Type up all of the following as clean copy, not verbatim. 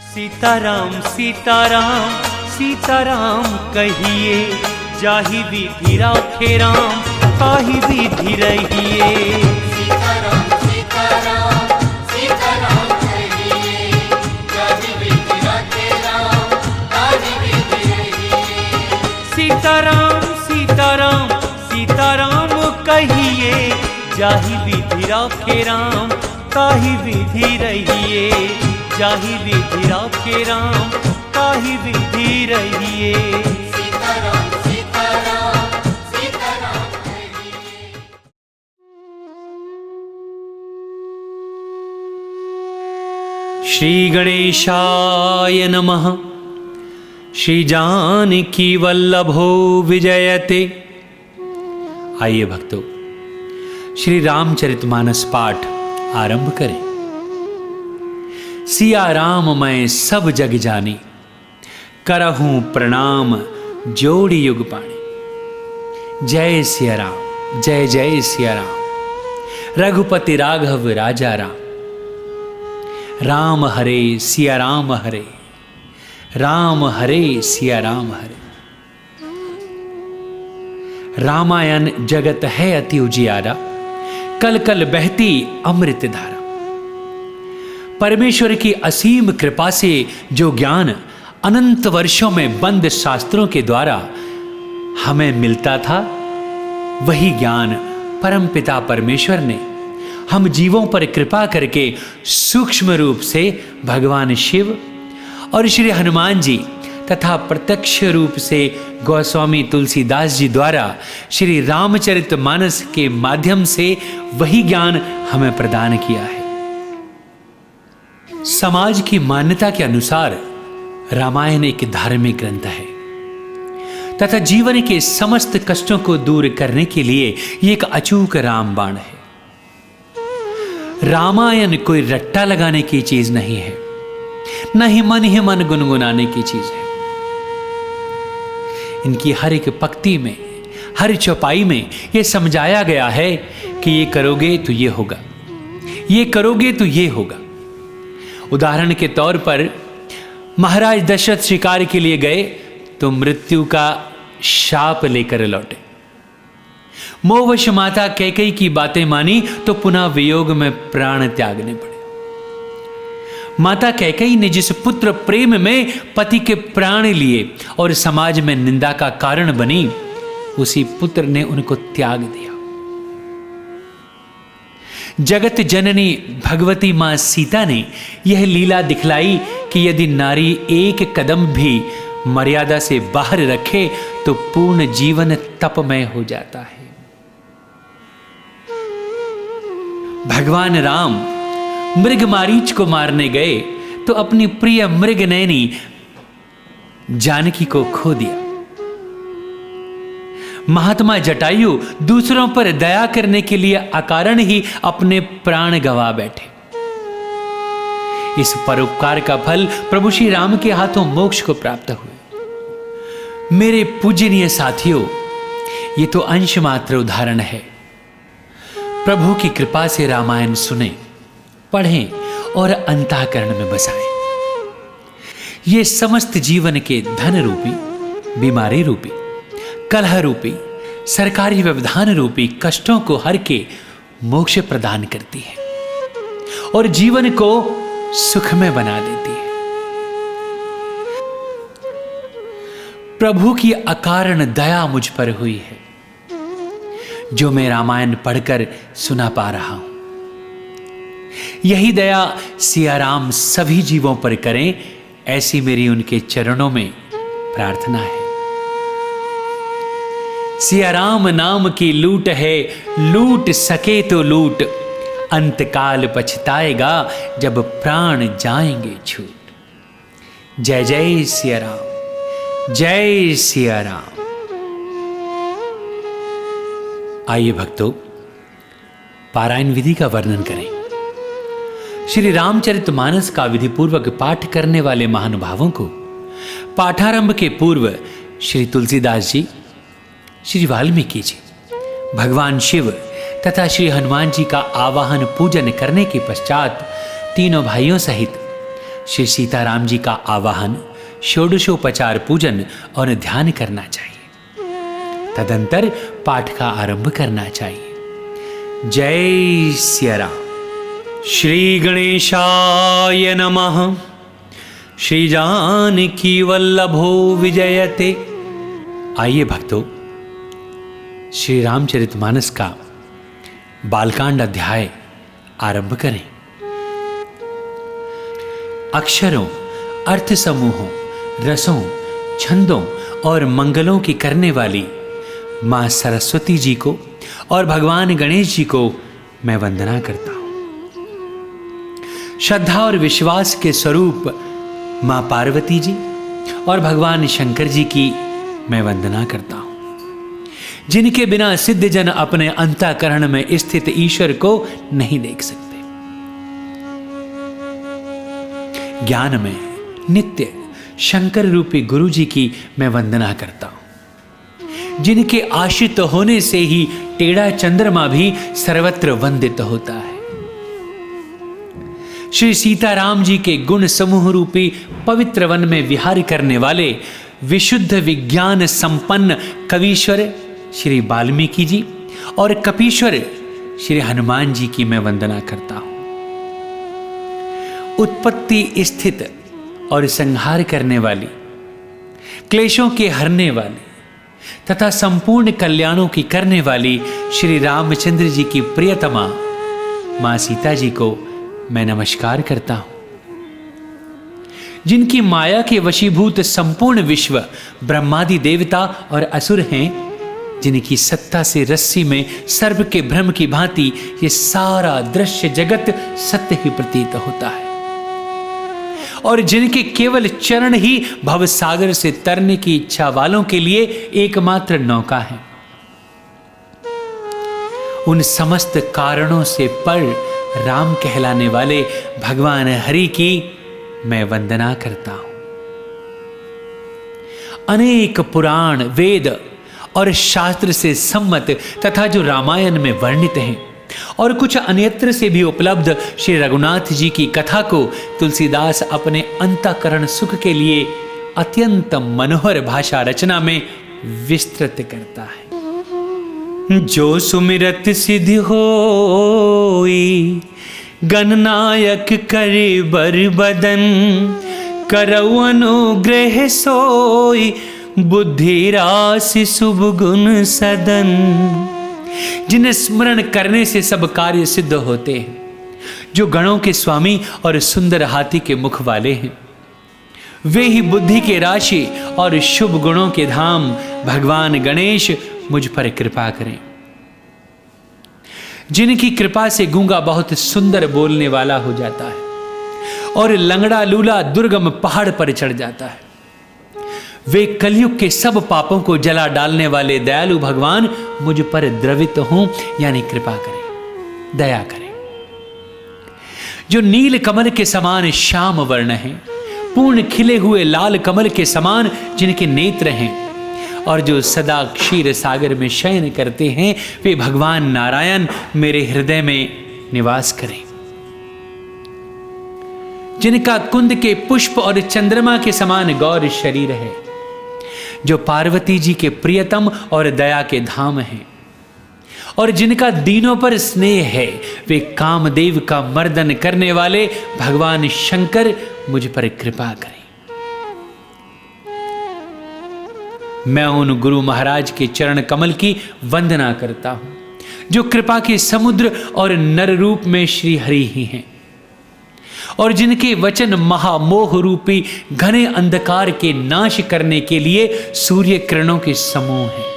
सीताराम सीताराम सीताराम कहिए, जाहि विधि राखे राम ताहि विधि रहिए। सीताराम सीताराम सीताराम कहिए, जाहि विधि राखे राम ताहि विधि रहिए। सीताराम सीताराम सीताराम कहिए, जाहि विधि राखे राम ताहि विधि रहिए। जाहि विधि राखे राम ताहि विधि रहिए। सीताराम सीताराम सीताराम कहिए। श्री गणेशाय नमः। श्री जानकी वल्लभो विजयते। आइए भक्तों, श्री रामचरितमानस पाठ आरंभ करें। सिया राम मैं सब जग जानी, करहूं प्रणाम जोड़ी युग पाणी। जय सिया राम जय जय सिया राम, रघुपति राघव राजा राम। राम हरे सिया राम हरे, राम हरे सिया राम हरे। रामायण जगत है अति उजियारा, कल कल बहती अमृत धारा। परमेश्वर की असीम कृपा से जो ज्ञान अनंत वर्षों में बंद शास्त्रों के द्वारा हमें मिलता था, वही ज्ञान परमपिता परमेश्वर ने हम जीवों पर कृपा करके सूक्ष्म रूप से भगवान शिव और श्री हनुमान जी तथा प्रत्यक्ष रूप से गोस्वामी तुलसीदास जी द्वारा श्री रामचरितमानस के माध्यम से वही ज्ञान हमें प्रदान किया है। समाज की मान्यता के अनुसार रामायण एक धार्मिक ग्रंथ है तथा जीवन के समस्त कष्टों को दूर करने के लिए ये एक अचूक रामबाण है। रामायण कोई रट्टा लगाने की चीज नहीं है, न ही मन गुनगुनाने की चीज है। इनकी हर एक पंक्ति में, हर चौपाई में यह समझाया गया है कि ये करोगे तो ये होगा, ये करोगे तो ये होगा। उदाहरण के तौर पर महाराज दशरथ शिकार के लिए गए तो मृत्यु का शाप लेकर लौटे। मोहवश माता कैकेयी की बातें मानी तो पुनः वियोग में प्राण त्यागने पड़े। माता कैकेयी ने जिस पुत्र प्रेम में पति के प्राण लिए और समाज में निंदा का कारण बनी, उसी पुत्र ने उनको त्याग दिया। जगत जननी भगवती मां सीता ने यह लीला दिखलाई कि यदि नारी एक कदम भी मर्यादा से बाहर रखे तो पूर्ण जीवन तपमय हो जाता है। भगवान राम मृगमारीच को मारने गए तो अपनी प्रिय मृगनयनी जानकी को खो दिया। महात्मा जटायु दूसरों पर दया करने के लिए अकारण ही अपने प्राण गंवा बैठे। इस परोपकार का फल प्रभु श्री राम के हाथों मोक्ष को प्राप्त हुए। मेरे पूजनीय साथियों, ये तो अंश मात्र उदाहरण है। प्रभु की कृपा से रामायण सुने, पढ़ें और अंतःकरण में बसाएं। ये समस्त जीवन के धन रूपी, बीमारी रूपी, कलह रूपी, सरकारी व्यवधान रूपी कष्टों को हर के मोक्ष प्रदान करती है और जीवन को सुखमय बना देती है। प्रभु की अकारण दया मुझ पर हुई है, जो मैं रामायण पढ़कर सुना पा रहा हूं। यही दया सिया राम सभी जीवों पर करें, ऐसी मेरी उनके चरणों में प्रार्थना है। सिया राम नाम की लूट है, लूट सके तो लूट, अंतकाल पछताएगा जब प्राण जाएंगे छूट। जय जय सिया राम जय सिया राम। आइए भक्तों, पारायण विधि का वर्णन करें। श्री रामचरितमानस का विधिपूर्वक पाठ करने वाले महानुभावों को पाठारंभ के पूर्व श्री तुलसीदास जी, श्री वाल्मीकि जी, भगवान शिव तथा श्री हनुमान जी का आवाहन पूजन करने के पश्चात तीनों भाइयों सहित श्री सीताराम जी का आवाहन, षोडशोपचार पूजन और ध्यान करना चाहिए। तदंतर पाठ का आरंभ करना चाहिए। जय सिया राम। श्री गणेशाय नमः। श्री जानकी वल्लभो विजयते। आइए भक्तों, श्री रामचरितमानस का बालकांड अध्याय आरंभ करें। अक्षरों, अर्थ समूहों, रसों, छंदों और मंगलों की करने वाली मां सरस्वती जी को और भगवान गणेश जी को मैं वंदना करता हूं। श्रद्धा और विश्वास के स्वरूप मां पार्वती जी और भगवान शंकर जी की मैं वंदना करता हूं, जिनके बिना सिद्ध जन अपने अंतःकरण में स्थित ईश्वर को नहीं देख सकते। ज्ञान में नित्य शंकर रूपी गुरु जी की मैं वंदना करता हूं, जिनके आश्रित होने से ही टेढ़ा चंद्रमा भी सर्वत्र वंदित होता है। श्री सीताराम जी के गुण समूह रूपी पवित्र वन में विहार करने वाले विशुद्ध विज्ञान संपन्न कवीश्वर श्री वाल्मीकि जी और कपीश्वर श्री हनुमान जी की मैं वंदना करता हूं। उत्पत्ति, स्थित और संहार करने वाली, क्लेशों के हरने वाली तथा संपूर्ण कल्याणों की करने वाली श्री रामचंद्र जी की प्रियतमा मां सीता जी को मैं नमस्कार करता हूं, जिनकी माया के वशीभूत संपूर्ण विश्व ब्रह्मादि देवता और असुर हैं, जिनकी सत्ता से रस्सी में सर्प के भ्रम की भांति ये सारा दृश्य जगत सत्य ही प्रतीत होता है, और जिनके केवल चरण ही भवसागर से तरने की इच्छा वालों के लिए एकमात्र नौका है। उन समस्त कारणों से पर राम कहलाने वाले भगवान हरि की मैं वंदना करता हूं। अनेक पुराण, वेद और शास्त्र से सम्मत तथा जो रामायण में वर्णित हैं और कुछ अन्यत्र से भी उपलब्ध श्री रघुनाथ जी की कथा को तुलसीदास अपने अंतःकरण सुख के लिए अत्यंत मनोहर भाषा रचना में विस्तृत करता है। जो सुमिरत सिद्धि होई, गणनायक करे बर बदन, करऊ अनुग्रह सोई, बुद्धि राशि शुभ गुण सदन। जिन्हें स्मरण करने से सब कार्य सिद्ध होते हैं, जो गणों के स्वामी और सुंदर हाथी के मुख वाले हैं, वे ही बुद्धि के राशि और शुभ गुणों के धाम भगवान गणेश मुझ पर कृपा करें। जिनकी कृपा से गूंगा बहुत सुंदर बोलने वाला हो जाता है और लंगड़ा लूला दुर्गम पहाड़ पर चढ़ जाता है, वे कलयुग के सब पापों को जला डालने वाले दयालु भगवान मुझ पर द्रवित हों, यानी कृपा करें, दया करें। जो नील कमल के समान श्याम वर्ण हैं, पूर्ण खिले हुए लाल कमल के समान जिनके नेत्र हैं, और जो सदा क्षीर सागर में शयन करते हैं, वे भगवान नारायण मेरे हृदय में निवास करें। जिनका कुंद के पुष्प और चंद्रमा के समान गौर शरीर है, जो पार्वती जी के प्रियतम और दया के धाम हैं, और जिनका दीनों पर स्नेह है, वे कामदेव का मर्दन करने वाले भगवान शंकर मुझ पर कृपा करें। मैं उन गुरु महाराज के चरण कमल की वंदना करता हूं, जो कृपा के समुद्र और नर रूप में श्री हरि ही हैं, और जिनके वचन महामोह रूपी घने अंधकार के नाश करने के लिए सूर्य किरणों के समूह हैं।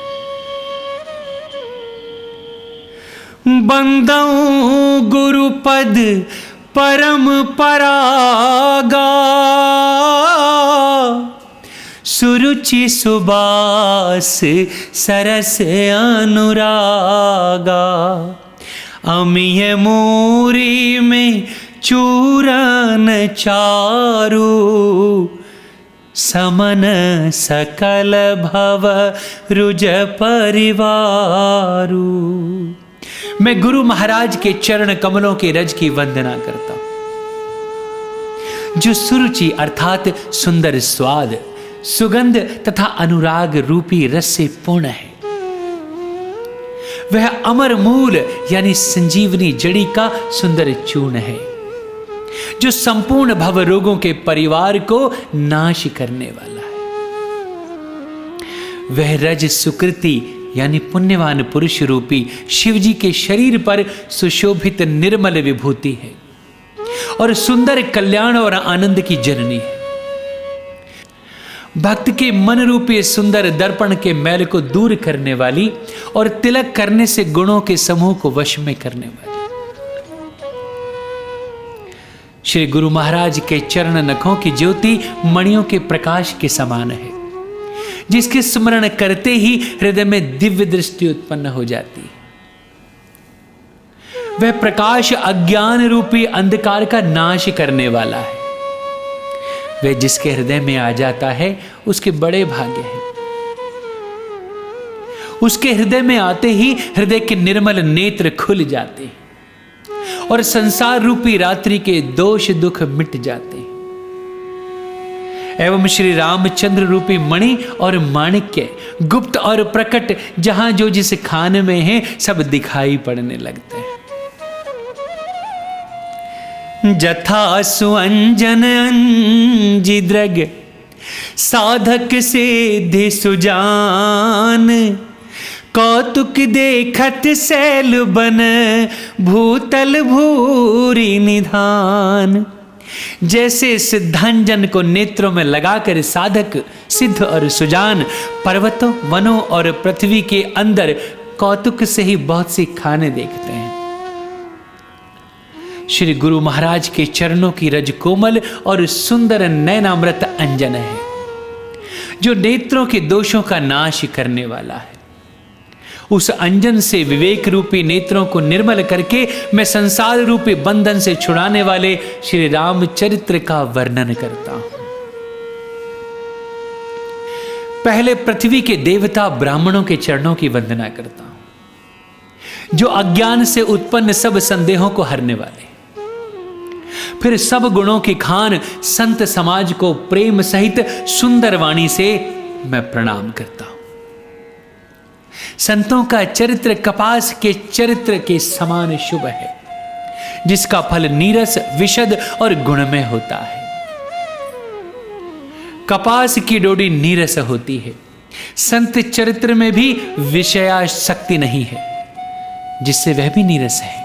बंदऊ गुरुपद परम परागा, सुरुचि सुबास सरस अनुरागा, अमिय मूरी में चूरन चारु, समन सकल भव रुज परिवारु। मैं गुरु महाराज के चरण कमलों के रज की वंदना करता हूं, जो सुरुचि अर्थात सुंदर स्वाद, सुगंध तथा अनुराग रूपी रस से पूर्ण है। वह अमर मूल यानी संजीवनी जड़ी का सुंदर चूर्ण है, जो संपूर्ण भव रोगों के परिवार को नाश करने वाला है। वह रज सुकृति यानी पुण्यवान पुरुष रूपी शिवजी के शरीर पर सुशोभित निर्मल विभूति है और सुंदर कल्याण और आनंद की जननी है। भक्त के मन रूपी सुंदर दर्पण के मैल को दूर करने वाली और तिलक करने से गुणों के समूह को वश में करने वाली। श्री गुरु महाराज के चरण नखों की ज्योति मणियों के प्रकाश के समान है, जिसके स्मरण करते ही हृदय में दिव्य दृष्टि उत्पन्न हो जाती है। वह प्रकाश अज्ञान रूपी अंधकार का नाश करने वाला है। वह जिसके हृदय में आ जाता है उसके बड़े भाग्य हैं। उसके हृदय में आते ही हृदय के निर्मल नेत्र खुल जाते हैं और संसार रूपी रात्रि के दोष दुख मिट जाते हैं एवं श्री रामचंद्र रूपी मणि और माणिक्य गुप्त और प्रकट जहां जो जिस खान में है सब दिखाई पड़ने लगते हैं। जथा सुअंजन अंजिद्रग साधक सिद्धि सुजान, कौतुक देखत सैल बन भूतल भूरी निधान। जैसे सिद्धांजन को नेत्रों में लगाकर साधक सिद्ध और सुजान पर्वतों वनों और पृथ्वी के अंदर कौतुक से ही बहुत सी खाने देखते हैं, श्री गुरु महाराज के चरणों की रज कोमल और सुंदर नयनामृत अंजन है, जो नेत्रों के दोषों का नाश करने वाला है। उस अंजन से विवेक रूपी नेत्रों को निर्मल करके मैं संसार रूपी बंधन से छुड़ाने वाले श्री रामचरित्र का वर्णन करता हूं। पहले पृथ्वी के देवता ब्राह्मणों के चरणों की वंदना करता हूं, जो अज्ञान से उत्पन्न सब संदेहों को हरने वाले। फिर सब गुणों की खान संत समाज को प्रेम सहित सुंदर वाणी से मैं प्रणाम करता हूं। संतों का चरित्र कपास के चरित्र के समान शुभ है, जिसका फल नीरस विशद और गुणमय होता है। कपास की डोडी नीरस होती है, संत चरित्र में भी विषयाशक्ति नहीं है, जिससे वह भी नीरस है।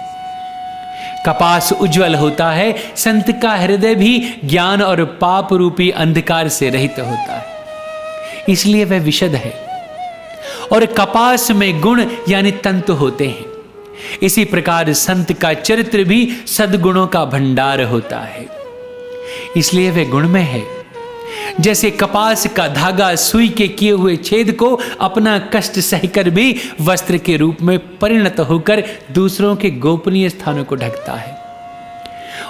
कपास उज्जवल होता है, संत का हृदय भी ज्ञान और पाप रूपी अंधकार से रहित होता है, इसलिए वह विशद है। और कपास में गुण यानी तंतु होते हैं। इसी प्रकार संत का चरित्र भी सद्गुणों का भंडार होता है, इसलिए वह गुणमय है। जैसे कपास का धागा सुई के किए हुए छेद को अपना कष्ट सहकर भी वस्त्र के रूप में परिणत होकर दूसरों के गोपनीय स्थानों को ढकता है,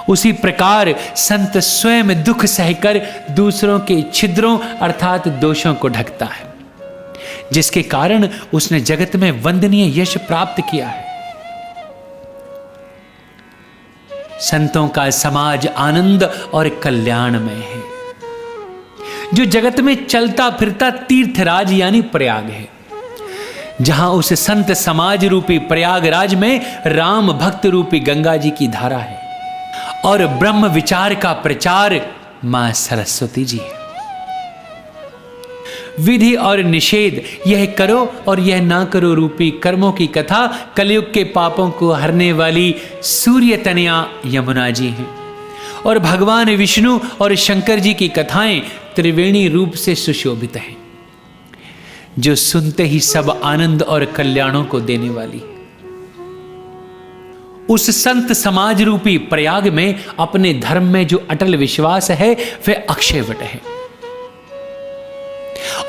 उसी प्रकार संत स्वयं दुख सहकर दूसरों के छिद्रों अर्थात दोषों को ढकता है, जिसके कारण उसने जगत में वंदनीय यश प्राप्त किया है। संतों का समाज आनंद और कल्याणमय है, जो जगत में चलता फिरता तीर्थराज यानी प्रयाग है, जहां उस संत समाज रूपी प्रयागराज में राम भक्त रूपी गंगा जी की धारा है और ब्रह्म विचार का प्रचार मां सरस्वती जी है। विधि और निषेध, यह करो और यह ना करो रूपी कर्मों की कथा कलयुग के पापों को हरने वाली सूर्य तनया यमुना जी हैं, और भगवान विष्णु और शंकर जी की कथाएं त्रिवेणी रूप से सुशोभित हैं, जो सुनते ही सब आनंद और कल्याणों को देने वाली है। उस संत समाज रूपी प्रयाग में अपने धर्म में जो अटल विश्वास है वह अक्षयवट है,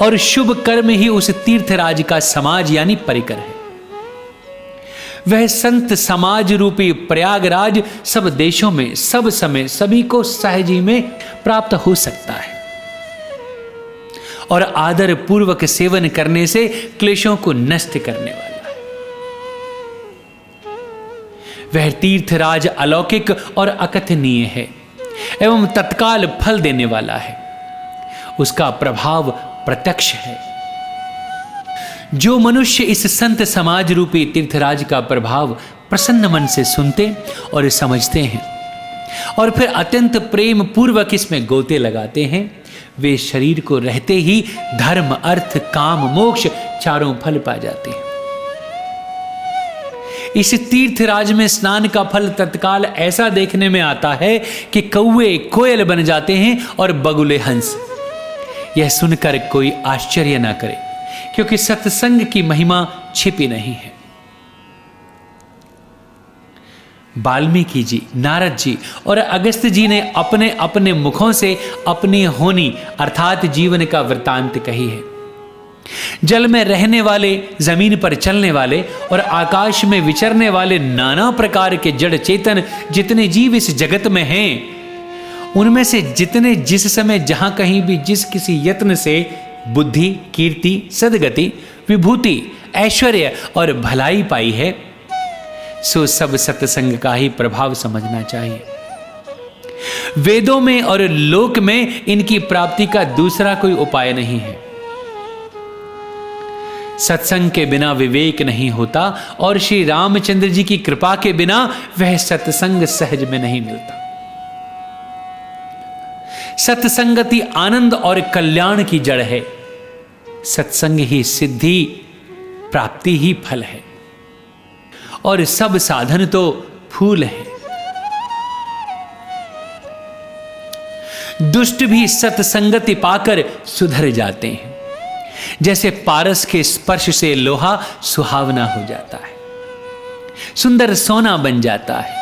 और शुभ कर्म ही उस तीर्थराज का समाज यानी परिकर है। वह संत समाज रूपी प्रयागराज सब देशों में सब समय सभी को सहज ही में प्राप्त हो सकता है, और आदर पूर्वक सेवन करने से क्लेशों को नष्ट करने वाला है। वह तीर्थराज अलौकिक और अकथनीय है, एवं तत्काल फल देने वाला है। उसका प्रभाव प्रत्यक्ष है। जो मनुष्य इस संत समाज रूपी तीर्थराज का प्रभाव प्रसन्न मन से सुनते और समझते हैं और फिर अत्यंत प्रेम पूर्वक इसमें गोते लगाते हैं, वे शरीर को रहते ही धर्म, अर्थ, काम, मोक्ष चारों फल पा जाते हैं। इस तीर्थराज में स्नान का फल तत्काल ऐसा देखने में आता है कि कौवे कोयल बन जाते हैं और बगुले हंस। यह सुनकर कोई आश्चर्य ना करे, क्योंकि सत्संग की महिमा छिपी नहीं है। वाल्मीकि जी, नारद जी और अगस्त जी ने अपने अपने मुखों से अपनी होनी अर्थात जीवन का वृतांत कही है। जल में रहने वाले, जमीन पर चलने वाले और आकाश में विचरने वाले नाना प्रकार के जड़ चेतन जितने जीव इस जगत में हैं, उनमें से जितने जिस समय जहां कहीं भी जिस किसी यत्न से बुद्धि, कीर्ति, सद्गति, विभूति, ऐश्वर्य और भलाई पाई है, सो सब सत्संग का ही प्रभाव समझना चाहिए। वेदों में और लोक में इनकी प्राप्ति का दूसरा कोई उपाय नहीं है। सत्संग के बिना विवेक नहीं होता और श्री रामचंद्र जी की कृपा के बिना वह सत्संग सहज में नहीं मिलता। सत्संगति आनंद और कल्याण की जड़ है। सत्संग ही सिद्धि, प्राप्ति ही फल है और सब साधन तो फूल है। दुष्ट भी सत्संगति पाकर सुधर जाते हैं। जैसे पारस के स्पर्श से लोहा सुहावना हो जाता है, सुंदर सोना बन जाता है।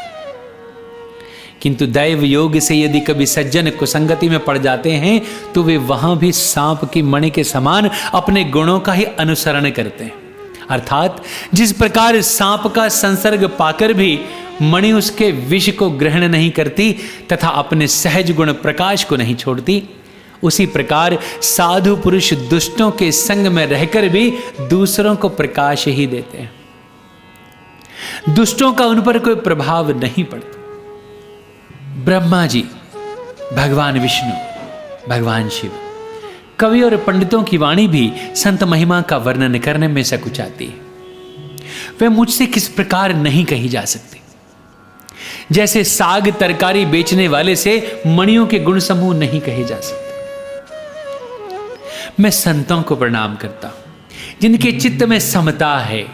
किंतु दैव योग से यदि कभी सज्जन कुसंगति में पड़ जाते हैं तो वे वहां भी सांप की मणि के समान अपने गुणों का ही अनुसरण करते हैं। अर्थात जिस प्रकार सांप का संसर्ग पाकर भी मणि उसके विष को ग्रहण नहीं करती तथा अपने सहज गुण प्रकाश को नहीं छोड़ती, उसी प्रकार साधु पुरुष दुष्टों के संग में रहकर भी दूसरों को प्रकाश ही देते हैं। दुष्टों का उन पर कोई प्रभाव नहीं पड़ता। ब्रह्मा जी, भगवान विष्णु, भगवान शिव, कवि और पंडितों की वाणी भी संत महिमा का वर्णन करने में सकुचाती है। वह मुझसे किस प्रकार नहीं कही जा सकती। जैसे साग तरकारी बेचने वाले से मणियों के गुण समूह नहीं कहे जा सकते। मैं संतों को प्रणाम करता हूं जिनके चित्त में समता है,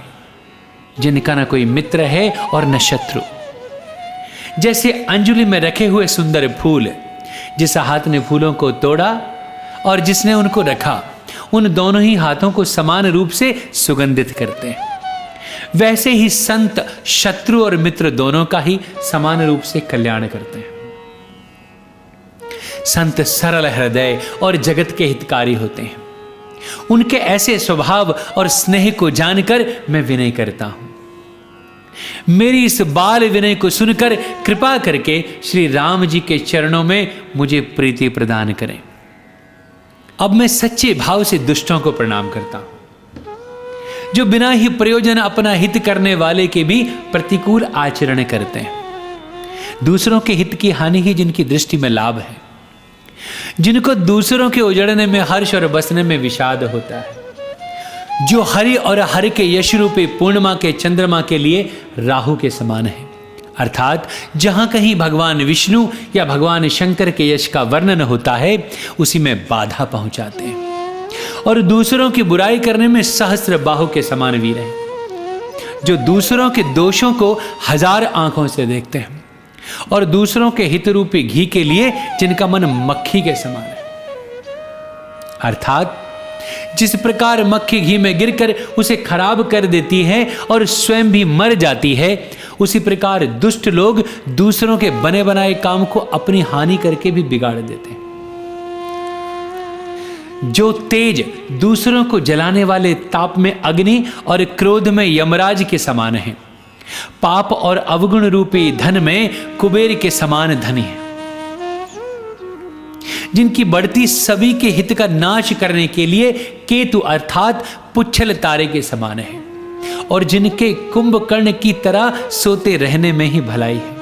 जिनका न कोई मित्र है और न शत्रु। जैसे अंजुलि में रखे हुए सुंदर फूल, जिस हाथ ने फूलों को तोड़ा और जिसने उनको रखा, उन दोनों ही हाथों को समान रूप से सुगंधित करते हैं। वैसे ही संत शत्रु और मित्र दोनों का ही समान रूप से कल्याण करते हैं। संत सरल हृदय और जगत के हितकारी होते हैं। उनके ऐसे स्वभाव और स्नेह को जानकर मैं विनय करता हूं। मेरी इस बाल विनय को सुनकर कृपा करके श्री राम जी के चरणों में मुझे प्रीति प्रदान करें। अब मैं सच्चे भाव से दुष्टों को प्रणाम करता हूं, जो बिना ही प्रयोजन अपना हित करने वाले के भी प्रतिकूल आचरण करते हैं। दूसरों के हित की हानि ही जिनकी दृष्टि में लाभ है, जिनको दूसरों के उजड़ने में हर्ष और बसने में विषाद होता है, जो हरि और हर के यश रूपी पूर्णिमा के चंद्रमा के लिए राहु के समान है। अर्थात जहां कहीं भगवान विष्णु या भगवान शंकर के यश का वर्णन होता है, उसी में बाधा पहुंचाते हैं और दूसरों की बुराई करने में सहस्त्र बाहु के समान वीर हैं, जो दूसरों के दोषों को हजार आंखों से देखते हैं और दूसरों के हित रूपी घी के लिए जिनका मन मक्खी के समान है। अर्थात जिस प्रकार मक्खी घी में गिरकर उसे खराब कर देती है और स्वयं भी मर जाती है, उसी प्रकार दुष्ट लोग दूसरों के बने बनाए काम को अपनी हानि करके भी बिगाड़ देते हैं। जो तेज दूसरों को जलाने वाले ताप में अग्नि और क्रोध में यमराज के समान है, पाप और अवगुण रूपी धन में कुबेर के समान धनी है, जिनकी बढ़ती सभी के हित का नाश करने के लिए केतु अर्थात पुच्छल तारे के समान है और जिनके कुंभकर्ण की तरह सोते रहने में ही भलाई है।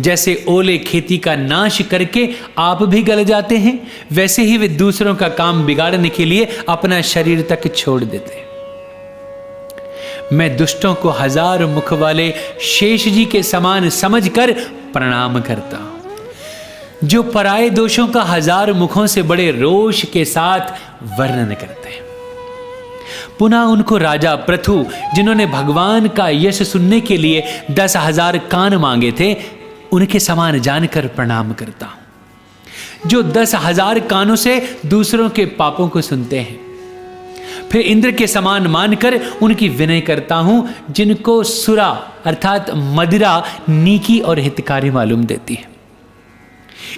जैसे ओले खेती का नाश करके आप भी गल जाते हैं, वैसे ही वे दूसरों का काम बिगाड़ने के लिए अपना शरीर तक छोड़ देते हैं। मैं दुष्टों को 1000 मुख वाले शेष जी के समान समझकर प्रणाम करता हूं, जो पराये दोषों का 1000 मुखों से बड़े रोष के साथ वर्णन करते हैं। पुनः उनको राजा पृथु, जिन्होंने भगवान का यश सुनने के लिए 10,000 कान मांगे थे, उनके समान जानकर प्रणाम करता हूं, जो 10,000 कानों से दूसरों के पापों को सुनते हैं। फिर इंद्र के समान मानकर उनकी विनय करता हूं, जिनको सुरा अर्थात मदिरा नीकी और हितकारी मालूम देती है।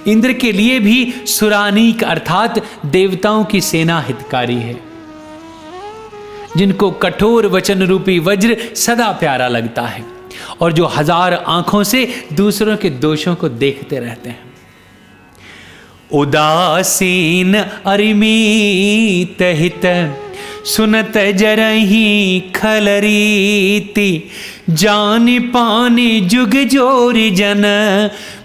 इंद्र के लिए भी सुरानीक अर्थात देवताओं की सेना हितकारी है, जिनको कठोर वचन रूपी वज्र सदा प्यारा लगता है और जो 1000 आंखों से दूसरों के दोषों को देखते रहते हैं। उदासीन अरिमीत हित सुनत जरही खलरीति, जानि पानी जुग जोरि जन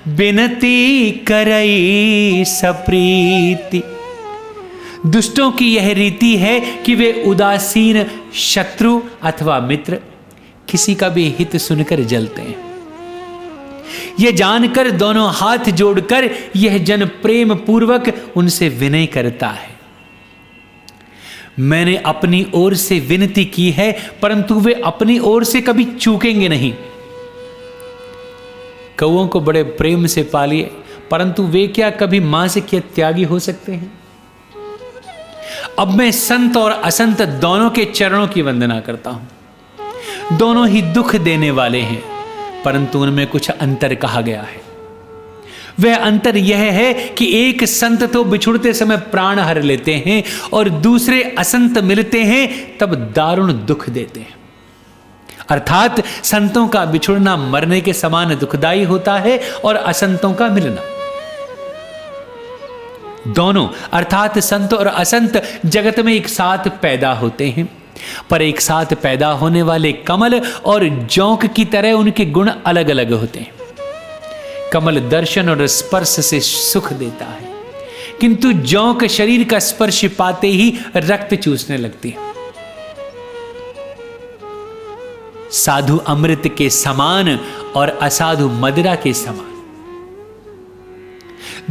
बिनती करई सप्रीति। दुष्टों की यह रीति है कि वे उदासीन शत्रु अथवा मित्र किसी का भी हित सुनकर जलते हैं। यह जानकर दोनों हाथ जोड़कर यह जन प्रेम पूर्वक उनसे विनय करता है। मैंने अपनी ओर से विनती की है, परंतु वे अपनी ओर से कभी चूकेंगे नहीं। कौओं को बड़े प्रेम से पालिए, परंतु वे क्या कभी मां से क्या त्यागी हो सकते हैं। अब मैं संत और असंत दोनों के चरणों की वंदना करता हूं। दोनों ही दुख देने वाले हैं, परंतु उनमें कुछ अंतर कहा गया है। वह अंतर यह है कि एक संत तो बिछुड़ते समय प्राण हर लेते हैं और दूसरे असंत मिलते हैं तब दारुण दुख देते हैं। अर्थात संतों का बिछुड़ना मरने के समान दुखदाई होता है और असंतों का मिलना। दोनों अर्थात संत और असंत जगत में एक साथ पैदा होते हैं, पर एक साथ पैदा होने वाले कमल और जौंक की तरह उनके गुण अलग अलग होते हैं। कमल दर्शन और स्पर्श से सुख देता है, किंतु जौंक शरीर का स्पर्श पाते ही रक्त चूसने लगती है। साधु अमृत के समान और असाधु मदिरा के समान।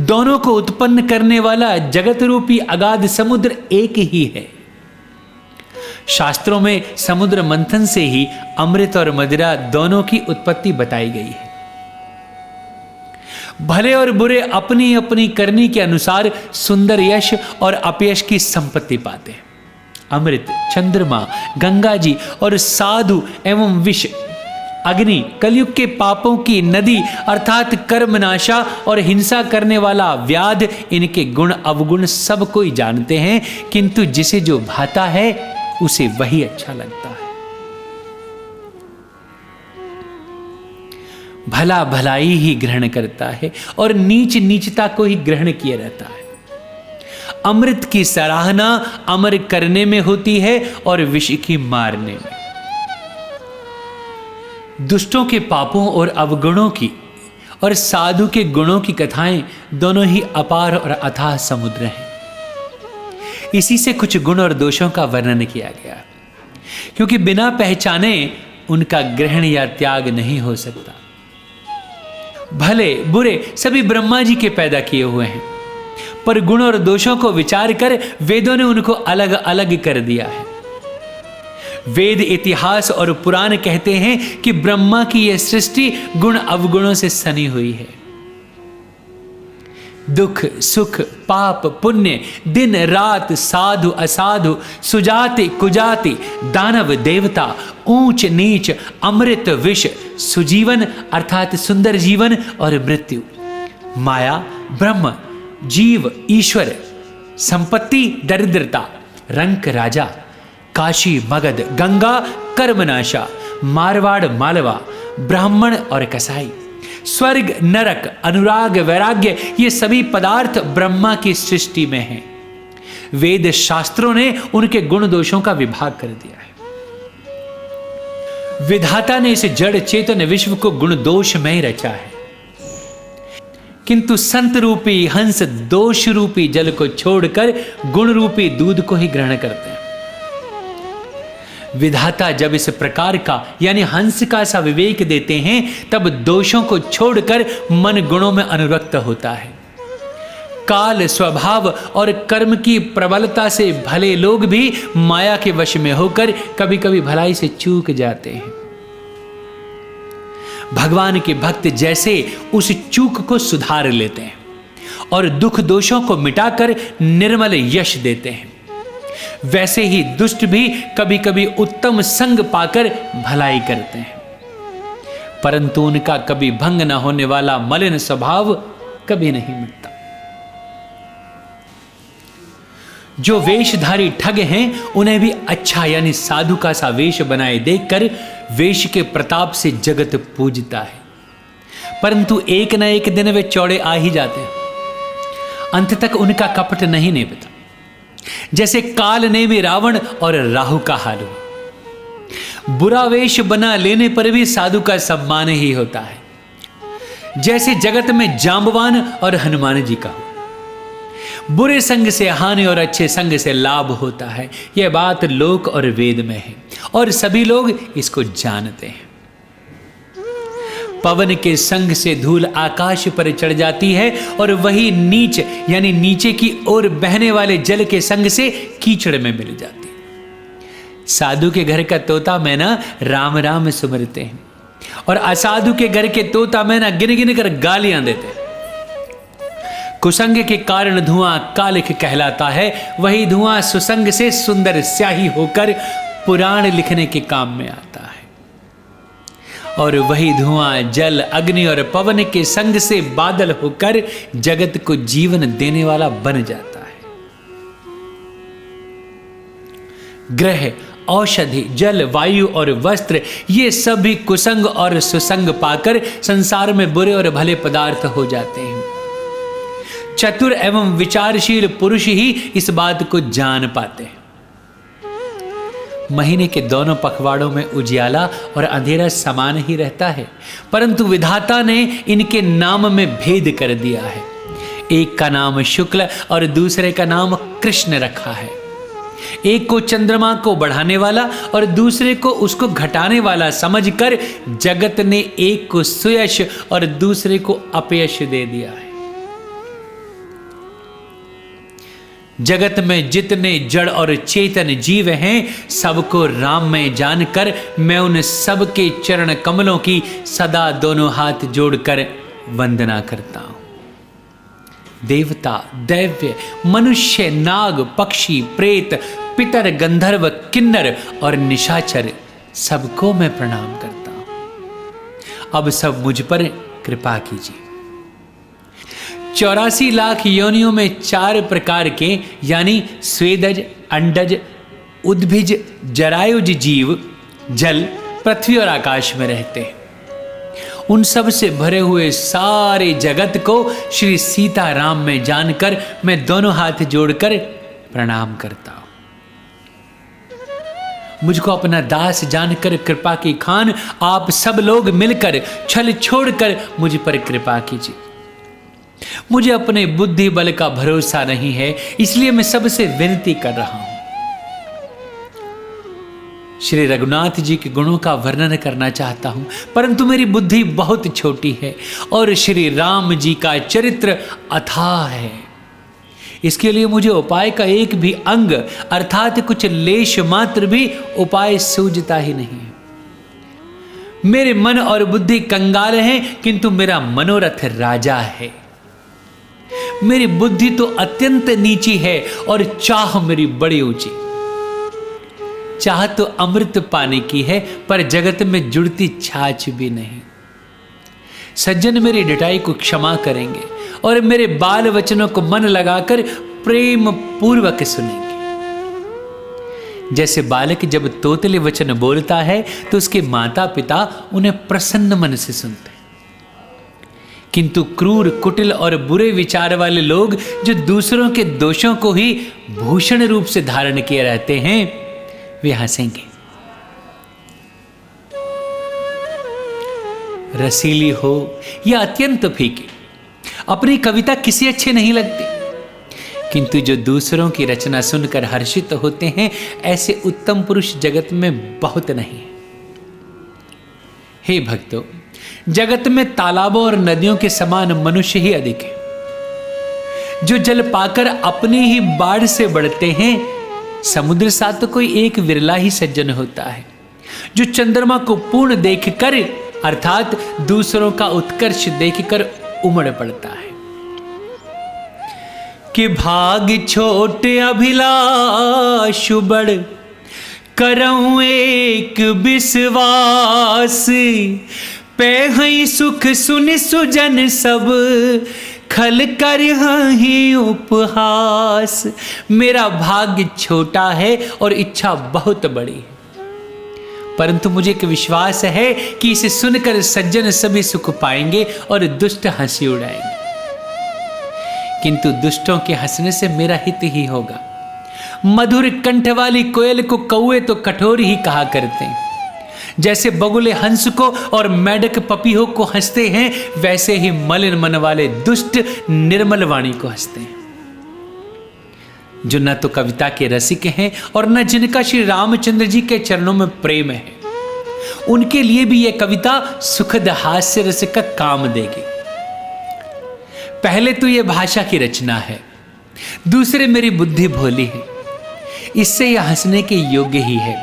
दोनों को उत्पन्न करने वाला जगत रूपी अगाध समुद्र एक ही है। शास्त्रों में समुद्र मंथन से ही अमृत और मदिरा दोनों की उत्पत्ति बताई गई है। भले और बुरे अपनी अपनी करनी के अनुसार सुंदर यश और अपयश की संपत्ति पाते हैं। अमृत, चंद्रमा, गंगा जी और साधु एवं विष, अग्नि, कलयुग के पापों की नदी अर्थात कर्मनाशा और हिंसा करने वाला व्याध, इनके गुण अवगुण सब कोई जानते हैं, किंतु जिसे जो भाता है उसे वही अच्छा लगता है। भला भलाई ही ग्रहण करता है और नीच नीचता को ही ग्रहण किए रहता है। अमृत की सराहना अमर करने में होती है और विष की मारने में। दुष्टों के पापों और अवगुणों की और साधु के गुणों की कथाएं दोनों ही अपार और अथाह समुद्र हैं। इसी से कुछ गुण और दोषों का वर्णन किया गया, क्योंकि बिना पहचाने उनका ग्रहण या त्याग नहीं हो सकता। भले बुरे सभी ब्रह्मा जी के पैदा किए हुए हैं, पर गुण और दोषों को विचार कर वेदों ने उनको अलग अलग कर दिया है। वेद, इतिहास और पुराण कहते हैं कि ब्रह्मा की यह सृष्टि गुण अवगुणों से सनी हुई है। दुख सुख, पाप पुण्य, दिन रात, साधु असाधु, सुजाति कुजाति, दानव देवता, ऊंच नीच, अमृत विष, सुजीवन अर्थात सुंदर जीवन और मृत्यु, माया ब्रह्म, जीव ईश्वर, संपत्ति दरिद्रता, रंक राजा, काशी मगध, गंगा कर्मनाशा, मारवाड़ मालवा, ब्राह्मण और कसाई, स्वर्ग नरक, अनुराग वैराग्य, ये सभी पदार्थ ब्रह्मा की सृष्टि में हैं। वेद शास्त्रों ने उनके गुण दोषों का विभाग कर दिया है। विधाता ने इस जड़ चेतन विश्व को गुण दोष में ही रचा है। किंतु संत रूपी हंस दोष रूपी जल को छोड़कर गुण रूपी दूध को ही ग्रहण करते हैं। विधाता जब इस प्रकार का यानी हंस का सा विवेक देते हैं तब दोषों को छोड़कर मन गुणों में अनुरक्त होता है। काल, स्वभाव और कर्म की प्रबलता से भले लोग भी माया के वश में होकर कभी कभी भलाई से चूक जाते हैं। भगवान के भक्त जैसे उस चूक को सुधार लेते हैं और दुख दोषों को मिटाकर निर्मल यश देते हैं, वैसे ही दुष्ट भी कभी कभी उत्तम संग पाकर भलाई करते हैं, परंतु उनका कभी भंग न होने वाला मलिन स्वभाव कभी नहीं मिटता। जो वेशधारी ठग हैं उन्हें भी अच्छा यानी साधु का सा वेश बनाए देखकर वेश के प्रताप से जगत पूजता है, परंतु एक न एक दिन वे चौड़े आ ही जाते हैं। अंत तक उनका कपट नहीं निभता, जैसे काल ने भी रावण और राहु का हाल हुआ। बुरा वेश बना लेने पर भी साधु का सम्मान ही होता है, जैसे जगत में जांबवान और हनुमान जी का हो। बुरे संग से हानि और अच्छे संग से लाभ होता है, यह बात लोक और वेद में है और सभी लोग इसको जानते हैं। पवन के संग से धूल आकाश पर चढ़ जाती है और वही नीच यानी नीचे की ओर बहने वाले जल के संग से कीचड़ में मिल जाती है। साधु के घर का तोता मैना राम राम सुमरते हैं और असाधु के घर के तोता मैना गिन गिन कर गालियां देते हैं। कुसंग के कारण धुआं कालिख कहलाता है, वही धुआं सुसंग से सुंदर स्याही होकर पुराण लिखने के काम में आता है, और वही धुआं जल, अग्नि और पवन के संग से बादल होकर जगत को जीवन देने वाला बन जाता है। ग्रह, औषधि, जल, वायु और वस्त्र ये सभी कुसंग और सुसंग पाकर संसार में बुरे और भले पदार्थ हो जाते हैं। चतुर एवं विचारशील पुरुष ही इस बात को जान पाते हैं। महीने के दोनों पखवाड़ों में उजियाला और अंधेरा समान ही रहता है, परंतु विधाता ने इनके नाम में भेद कर दिया है। एक का नाम शुक्ल और दूसरे का नाम कृष्ण रखा है। एक को चंद्रमा को बढ़ाने वाला और दूसरे को उसको घटाने वाला समझकर जगत ने एक को सुयश और दूसरे को अपयश दे दिया है। जगत में जितने जड़ और चेतन जीव हैं सबको राम में जानकर मैं उन सब के चरण कमलों की सदा दोनों हाथ जोड़कर वंदना करता हूं। देवता, दैव्य, मनुष्य, नाग, पक्षी, प्रेत, पितर, गंधर्व, किन्नर और निशाचर सबको मैं प्रणाम करता हूं। अब सब मुझ पर कृपा कीजिए। 84 लाख योनियों में 4 प्रकार के यानी स्वेदज, अंडज, उद्भिज, जरायुज जीव जल, पृथ्वी और आकाश में रहते हैं। उन सब से भरे हुए सारे जगत को श्री सीताराम में जानकर मैं दोनों हाथ जोड़कर प्रणाम करता हूं। मुझको अपना दास जानकर कृपा की खान आप सब लोग मिलकर छल छोड़कर मुझ पर कृपा कीजिए। मुझे अपने बुद्धि बल का भरोसा नहीं है, इसलिए मैं सबसे विनती कर रहा हूं। श्री रघुनाथ जी के गुणों का वर्णन करना चाहता हूं, परंतु मेरी बुद्धि बहुत छोटी है और श्री राम जी का चरित्र अथाह है। इसके लिए मुझे उपाय का एक भी अंग अर्थात कुछ लेश मात्र भी उपाय सूझता ही नहीं। मेरे मन और बुद्धि कंगाल हैं, किंतु मेरा मनोरथ राजा है। मेरी बुद्धि तो अत्यंत नीची है और चाह मेरी बड़ी ऊंची। चाह तो अमृत पाने की है, पर जगत में जुड़ती छाछ भी नहीं। सज्जन मेरी डटाई को क्षमा करेंगे और मेरे बाल वचनों को मन लगाकर प्रेम पूर्वक सुनेंगे। जैसे बालक जब तोतले वचन बोलता है तो उसके माता पिता उन्हें प्रसन्न मन से सुनते हैं, किंतु क्रूर, कुटिल और बुरे विचार वाले लोग जो दूसरों के दोषों को ही भूषण रूप से धारण किए रहते हैं वे हंसेंगे। रसीली हो या अत्यंत फीकी, अपनी कविता किसी अच्छे नहीं लगती, किंतु जो दूसरों की रचना सुनकर हर्षित होते हैं, ऐसे उत्तम पुरुष जगत में बहुत नहीं है। हे भक्तों, जगत में तालाबों और नदियों के समान मनुष्य ही अधिक है, जो जल पाकर अपनी ही बाढ़ से बढ़ते हैं। समुद्र सा तो कोई एक विरला ही सज्जन होता है, जो चंद्रमा को पूर्ण देखकर अर्थात दूसरों का उत्कर्ष देखकर उमड़ पड़ता है कि भाग छोट अभिलाष बड़ करऊं एक विश्वास, पे सुख सुन सुजन सब खल कर ही उपहास। मेरा भाग्य छोटा है और इच्छा बहुत बड़ी है, परंतु मुझे एक विश्वास है कि इसे सुनकर सज्जन सभी सुख पाएंगे और दुष्ट हंसी उड़ाएंगे, किंतु दुष्टों के हंसने से मेरा हित ही होगा। मधुर कंठ वाली कोयल को कौए तो कठोर ही कहा करते हैं, जैसे बगुले हंस को और मेढक पपीहों को हंसते हैं, वैसे ही मलिन मन वाले दुष्ट निर्मल वाणी को हंसते हैं। जो न तो कविता के रसिक हैं और न जिनका श्री रामचंद्र जी के चरणों में प्रेम है, उनके लिए भी यह कविता सुखद हास्य रस का काम देगी। पहले तो यह भाषा की रचना है, दूसरे मेरी बुद्धि भोली है, इससे यह हंसने के योग्य ही है।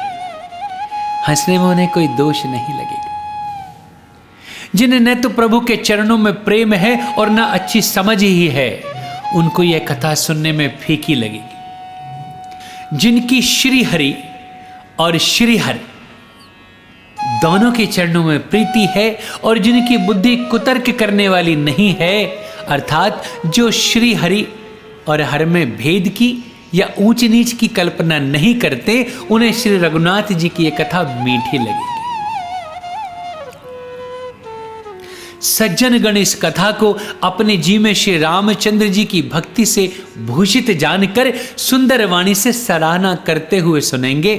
हंसने में उन्हें कोई दोष नहीं लगेगा। जिन्हें न तो प्रभु के चरणों में प्रेम है और न अच्छी समझ ही है, उनको यह कथा सुनने में फीकी लगेगी। जिनकी श्री हरि और श्री हर दोनों के चरणों में प्रीति है और जिनकी बुद्धि कुतर्क करने वाली नहीं है, अर्थात जो श्री हरि और हर में भेद की या ऊंच नीच की कल्पना नहीं करते, उन्हें श्री रघुनाथ जी की यह कथा मीठी लगेगी। सज्जन गण इस कथा को अपने जी में श्री रामचंद्र जी की भक्ति से भूषित जानकर सुंदर वाणी से सराहना करते हुए सुनेंगे।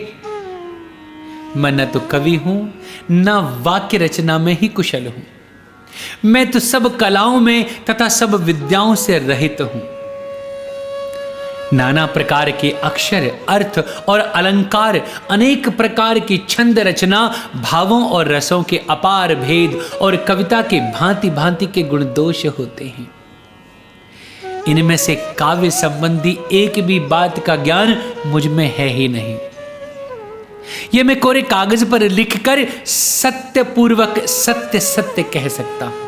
मैं न तो कवि हूं न वाक्य रचना में ही कुशल हूं, मैं तो सब कलाओं में तथा सब विद्याओं से रहित हूं। नाना प्रकार के अक्षर, अर्थ और अलंकार, अनेक प्रकार की छंद रचना, भावों और रसों के अपार भेद और कविता के भांति भांति के गुण दोष होते हैं। इनमें से काव्य संबंधी एक भी बात का ज्ञान मुझ में है ही नहीं। यह मैं कोरे कागज पर लिखकर सत्य पूर्वक सत्य सत्य कह सकता हूं।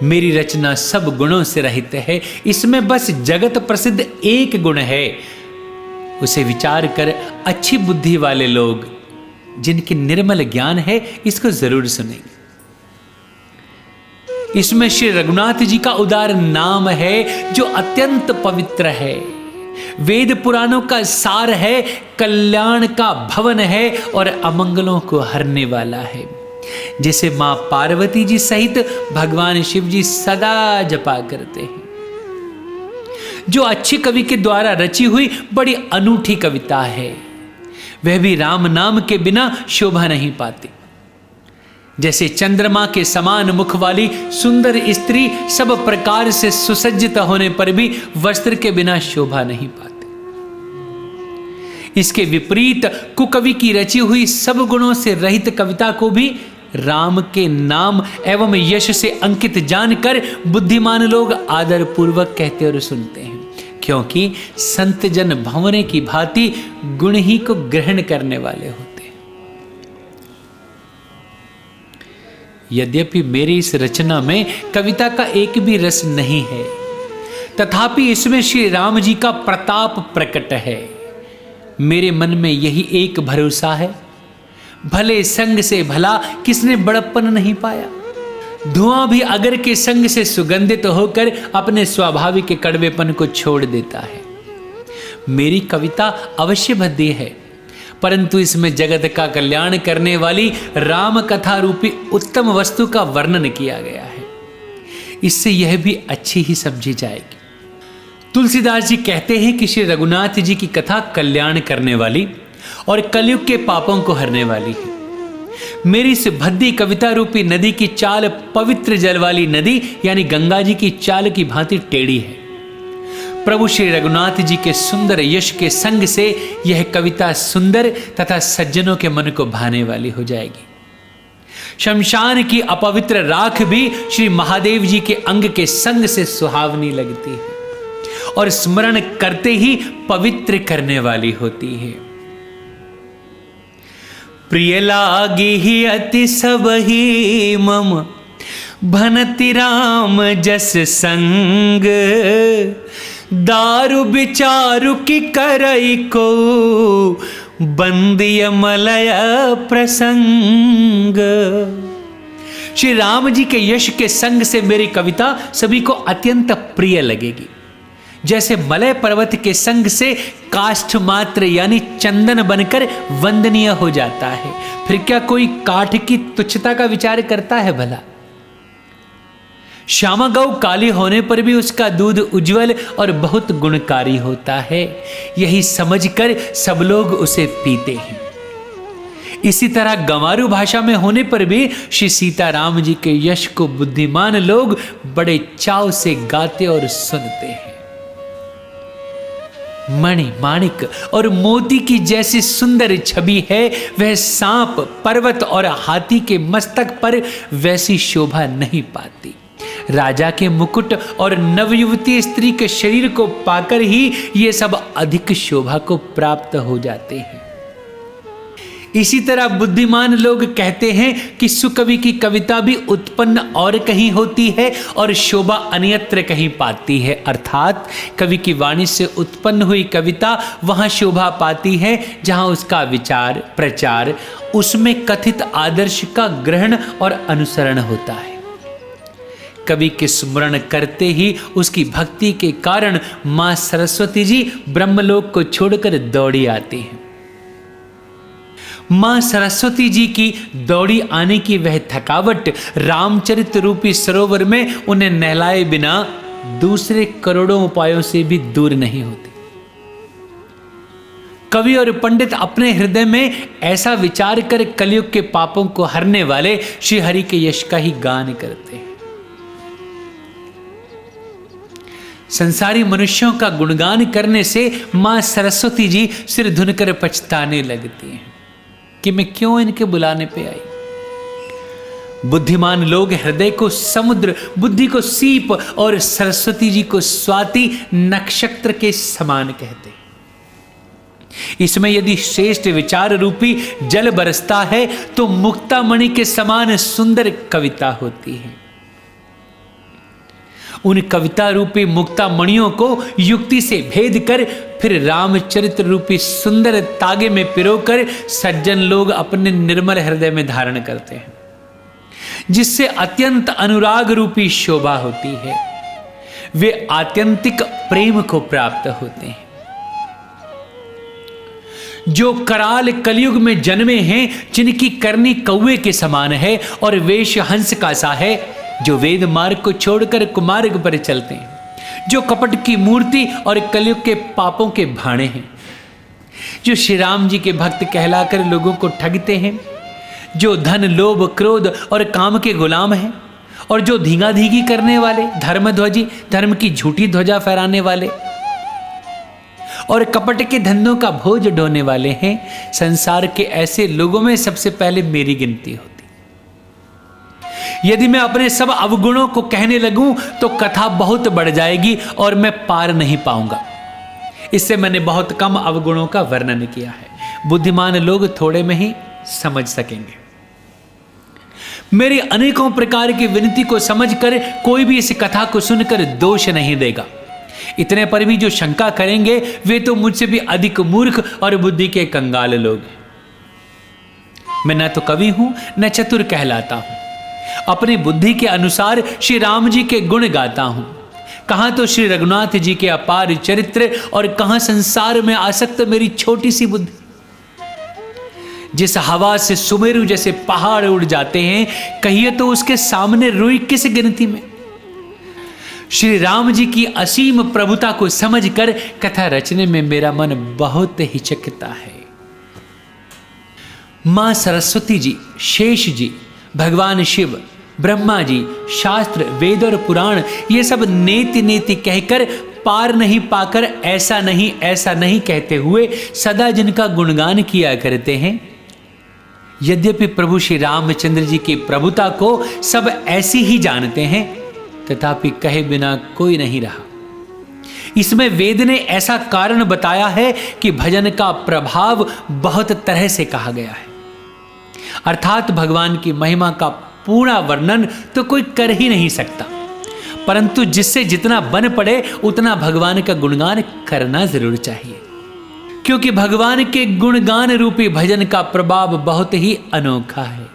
मेरी रचना सब गुणों से रहित है, इसमें बस जगत प्रसिद्ध एक गुण है। उसे विचार कर अच्छी बुद्धि वाले लोग, जिनके निर्मल ज्ञान है, इसको जरूर सुनेंगे। इसमें श्री रघुनाथ जी का उदार नाम है, जो अत्यंत पवित्र है, वेद पुराणों का सार है, कल्याण का भवन है और अमंगलों को हरने वाला है, जिसे मां पार्वती जी सहित भगवान शिव जी सदा जपा करते हैं। जो अच्छे कवि के द्वारा रची हुई बड़ी अनूठी कविता है, वह भी राम नाम के बिना शोभा नहीं पाती। जैसे चंद्रमा के समान मुख वाली सुंदर स्त्री सब प्रकार से सुसज्जित होने पर भी वस्त्र के बिना शोभा नहीं पाती। इसके विपरीत कुकवि की रची हुई सब गुणों से रहित कविता को भी राम के नाम एवं यश से अंकित जानकर बुद्धिमान लोग आदर पूर्वक कहते और सुनते हैं, क्योंकि संत जन भंवरे की भांति गुण ही को ग्रहण करने वाले होते हैं। यद्यपि मेरी इस रचना में कविता का एक भी रस नहीं है, तथापि इसमें श्री राम जी का प्रताप प्रकट है। मेरे मन में यही एक भरोसा है, भले संग से भला किसने बड़प्पन नहीं पाया। धुआं भी अगर के संग से सुगंधित होकर अपने स्वाभाविक कड़वेपन को छोड़ देता है। मेरी कविता अवश्य भद्दी है, परंतु इसमें जगत का कल्याण करने वाली राम कथा रूपी उत्तम वस्तु का वर्णन किया गया है। इससे यह भी अच्छी ही समझी जाएगी। तुलसीदास जी कहते हैं कि श्री रघुनाथ जी की कथा कल्याण करने वाली और कलयुग के पापों को हरने वाली है। मेरी इस भद्दी कविता रूपी नदी की चाल पवित्र जल वाली नदी यानी गंगा जी की चाल की भांति टेढ़ी है। प्रभु श्री रघुनाथ जी के सुंदर यश के संग से यह कविता सुंदर तथा सज्जनों के मन को भाने वाली हो जाएगी। शमशान की अपवित्र राख भी श्री महादेव जी के अंग के संग से सुहावनी लगती है और स्मरण करते ही पवित्र करने वाली होती है। प्रिय लागी ही अति सबही मम भनति राम जस संग, दारु विचारु की करई को बंदिय मलय प्रसंग। श्री राम जी के यश के संग से मेरी कविता सभी को अत्यंत प्रिय लगेगी। जैसे मलय पर्वत के संग से काष्ठ मात्र यानी चंदन बनकर वंदनीय हो जाता है, फिर क्या कोई काठ की तुच्छता का विचार करता है भला। श्यामा गौ काली होने पर भी उसका दूध उज्जवल और बहुत गुणकारी होता है, यही समझकर सब लोग उसे पीते हैं। इसी तरह गंवारू भाषा में होने पर भी श्री सीताराम जी के यश को बुद्धिमान लोग बड़े चाव से गाते और सुनते हैं। मणि माणिक और मोती की जैसी सुंदर छवि है, वह सांप पर्वत और हाथी के मस्तक पर वैसी शोभा नहीं पाती। राजा के मुकुट और नवयुवती स्त्री के शरीर को पाकर ही ये सब अधिक शोभा को प्राप्त हो जाते हैं। इसी तरह बुद्धिमान लोग कहते हैं कि सुकवि की कविता भी उत्पन्न और कहीं होती है और शोभा अन्यत्र कहीं पाती है, अर्थात कवि की वाणी से उत्पन्न हुई कविता वहां शोभा पाती है जहां उसका विचार प्रचार, उसमें कथित आदर्श का ग्रहण और अनुसरण होता है। कवि के स्मरण करते ही उसकी भक्ति के कारण मां सरस्वती जी ब्रह्मलोक को छोड़कर दौड़ी आती हैं। मां सरस्वती जी की दौड़ी आने की वह थकावट रामचरित रूपी सरोवर में उन्हें नहलाए बिना दूसरे करोड़ों उपायों से भी दूर नहीं होती। कवि और पंडित अपने हृदय में ऐसा विचार कर कलयुग के पापों को हरने वाले श्री हरि के यश का ही गान करते हैं। संसारी मनुष्यों का गुणगान करने से मां सरस्वती जी सिर धुनकर पछताने लगती हैं कि मैं क्यों इनके बुलाने पे आई। बुद्धिमान लोग हृदय को समुद्र, बुद्धि को सीप और सरस्वती जी को स्वाति नक्षत्र के समान कहते हैं। इसमें यदि श्रेष्ठ विचार रूपी जल बरसता है तो मुक्तामणि के समान सुंदर कविता होती है। उन कविता रूपी मुक्ता मणियों को युक्ति से भेद कर फिर रामचरित्र रूपी सुंदर तागे में पिरोकर सज्जन लोग अपने निर्मल हृदय में धारण करते हैं, जिससे अत्यंत अनुराग रूपी शोभा होती है। वे आत्यंतिक प्रेम को प्राप्त होते हैं। जो कराल कलयुग में जन्मे हैं, जिनकी करनी कौवे के समान है और वेश हंस का सा है, जो वेद मार्ग को छोड़कर कुमार्ग पर चलते हैं, जो कपट की मूर्ति और कलयुग के पापों के भाणे हैं, जो श्री राम जी के भक्त कहलाकर लोगों को ठगते हैं, जो धन लोभ क्रोध और काम के गुलाम हैं और जो धींगा धींगी करने वाले, धर्मध्वजी धर्म की झूठी ध्वजा फहराने वाले और कपट के धंधों का भोज ढोने वाले हैं। संसार के ऐसे लोगों में सबसे पहले मेरी गिनती होती। यदि मैं अपने सब अवगुणों को कहने लगूं तो कथा बहुत बढ़ जाएगी और मैं पार नहीं पाऊंगा। इससे मैंने बहुत कम अवगुणों का वर्णन किया है, बुद्धिमान लोग थोड़े में ही समझ सकेंगे। मेरी अनेकों प्रकार की विनती को समझकर कोई भी इस कथा को सुनकर दोष नहीं देगा। इतने पर भी जो शंका करेंगे वे तो मुझसे भी अधिक मूर्ख और बुद्धि के कंगाल लोग हैं। मैं न तो कवि हूं न चतुर कहलाता हूं, अपनी बुद्धि के अनुसार श्री राम जी के गुण गाता हूं। कहां तो श्री रघुनाथ जी के अपार चरित्र और कहां संसार में आसक्त मेरी छोटी सी बुद्धि। जिस हवा से सुमेरु जैसे पहाड़ उड़ जाते हैं, कहिए तो उसके सामने रुई किस गिनती में। श्री राम जी की असीम प्रभुता को समझकर कथा रचने में मेरा मन बहुत हिचकता है। माँ सरस्वती जी, शेष जी, भगवान शिव, ब्रह्मा जी, शास्त्र, वेद और पुराण ये सब नेति नेति कहकर पार नहीं पाकर ऐसा नहीं कहते हुए सदा जिनका गुणगान किया करते हैं, यद्यपि प्रभु श्री रामचंद्र जी की प्रभुता को सब ऐसी ही जानते हैं, तथापि कहे बिना कोई नहीं रहा। इसमें वेद ने ऐसा कारण बताया है कि भजन का प्रभाव बहुत तरह से कहा गया है, अर्थात भगवान की महिमा का पूर्ण वर्णन तो कोई कर ही नहीं सकता, परंतु जिससे जितना बन पड़े उतना भगवान का गुणगान करना जरूर चाहिए, क्योंकि भगवान के गुणगान रूपी भजन का प्रभाव बहुत ही अनोखा है।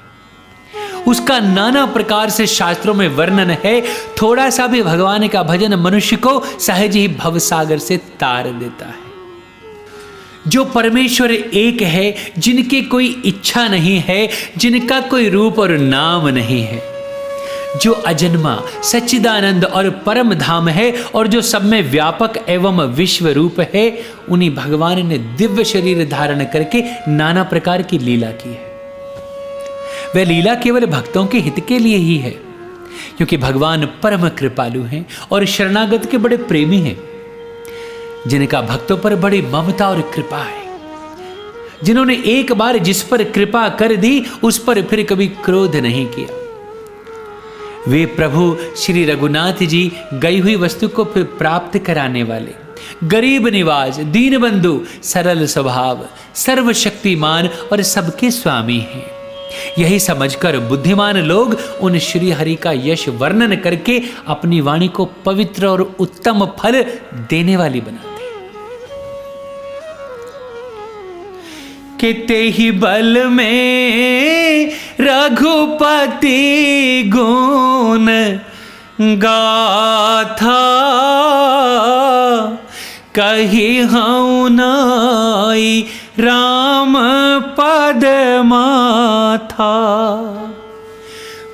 उसका नाना प्रकार से शास्त्रों में वर्णन है। थोड़ा सा भी भगवान का भजन मनुष्य को सहज ही भवसागर से तार देता है। जो परमेश्वर एक है, जिनकी कोई इच्छा नहीं है, जिनका कोई रूप और नाम नहीं है, जो अजन्मा, सच्चिदानंद और परम धाम है और जो सब में व्यापक एवं विश्व रूप है, उन्हीं भगवान ने दिव्य शरीर धारण करके नाना प्रकार की लीला की है। वह लीला केवल भक्तों के हित के लिए ही है, क्योंकि भगवान परम कृपालु हैं और शरणागत के बड़े प्रेमी हैं, जिनका भक्तों पर बड़ी ममता और कृपा है, जिन्होंने एक बार जिस पर कृपा कर दी उस पर फिर कभी क्रोध नहीं किया। वे प्रभु श्री रघुनाथ जी गई हुई वस्तु को फिर प्राप्त कराने वाले, गरीब निवाज, दीन बंधु, सरल स्वभाव, सर्वशक्तिमान और सबके स्वामी हैं। यही समझकर बुद्धिमान लोग उन श्री हरि का यश वर्णन करके अपनी वाणी को पवित्र और उत्तम फल देने वाली बनाते हैं। किते ही बल में रघुपति गुण गाथा, कही हूँ नाई राम पद माथा।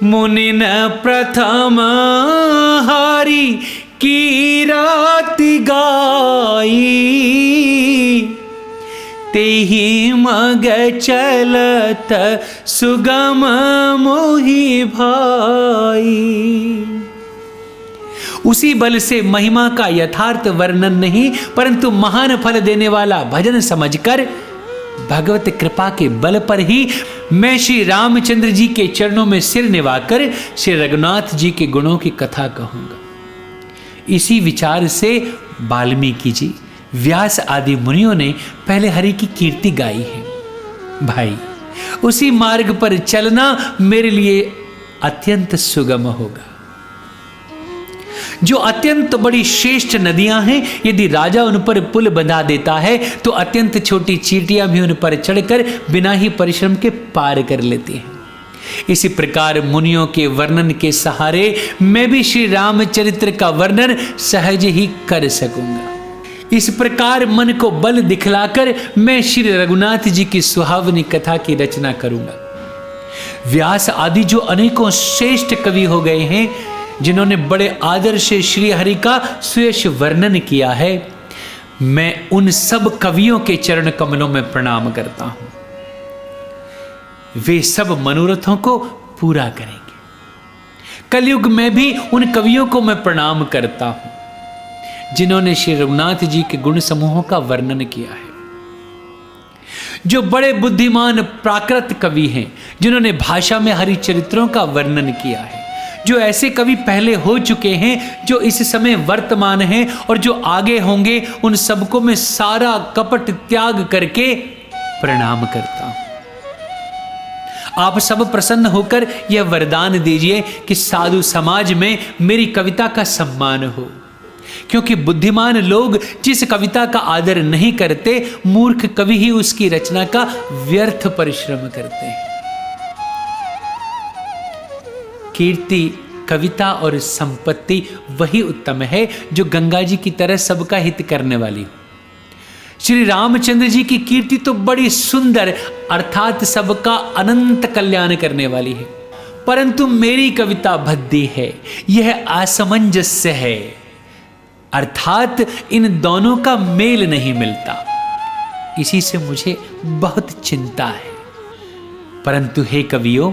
मुनि न प्रथम हरि की राति गाई, तेहि मग चलत सुगम मोहि भाई। उसी बल से महिमा का यथार्थ वर्णन नहीं, परंतु महान फल देने वाला भजन समझकर भगवत कृपा के बल पर ही मैं श्री रामचंद्र जी के चरणों में सिर निवाकर श्री रघुनाथ जी के गुणों की कथा कहूंगा। इसी विचार से वाल्मीकि जी, व्यास आदि मुनियों ने पहले हरि की कीर्ति गाई है। भाई, उसी मार्ग पर चलना मेरे लिए अत्यंत सुगम होगा। जो अत्यंत बड़ी श्रेष्ठ नदियां हैं, यदि राजा उन पर पुल बना देता है तो अत्यंत छोटी चींटियां भी उन पर चढ़कर बिना ही परिश्रम के पार कर लेती हैं। इसी प्रकार मुनियों के वर्णन के सहारे मैं भी श्री रामचरित्र का वर्णन सहज ही कर सकूंगा। इस प्रकार मन को बल दिखलाकर मैं श्री रघुनाथ जी की सुहावनी कथा की रचना करूंगा। व्यास आदि जो अनेकों श्रेष्ठ कवि हो गए हैं, जिन्होंने बड़े आदर से श्री हरि का सुयश वर्णन किया है, मैं उन सब कवियों के चरण कमलों में प्रणाम करता हूं। वे सब मनोरथों को पूरा करेंगे। कलयुग में भी उन कवियों को मैं प्रणाम करता हूं, जिन्होंने श्री रघुनाथ जी के गुण समूहों का वर्णन किया है। जो बड़े बुद्धिमान प्राकृत कवि हैं, जिन्होंने भाषा में हरिचरित्रों का वर्णन किया है। जो ऐसे कवि पहले हो चुके हैं, जो इस समय वर्तमान हैं और जो आगे होंगे, उन सबको मैं सारा कपट त्याग करके प्रणाम करता हूं। आप सब प्रसन्न होकर यह वरदान दीजिए कि साधु समाज में मेरी कविता का सम्मान हो, क्योंकि बुद्धिमान लोग जिस कविता का आदर नहीं करते, मूर्ख कवि ही उसकी रचना का व्यर्थ परिश्रम करते हैं। कीर्ति, कविता और संपत्ति वही उत्तम है जो गंगा जी की तरह सबका हित करने वाली हो। श्री रामचंद्र जी की कीर्ति तो बड़ी सुंदर, अर्थात सबका अनंत कल्याण करने वाली है, परंतु मेरी कविता भद्दी है, यह असमंजस्य है, अर्थात इन दोनों का मेल नहीं मिलता। इसी से मुझे बहुत चिंता है। परंतु हे कवियों,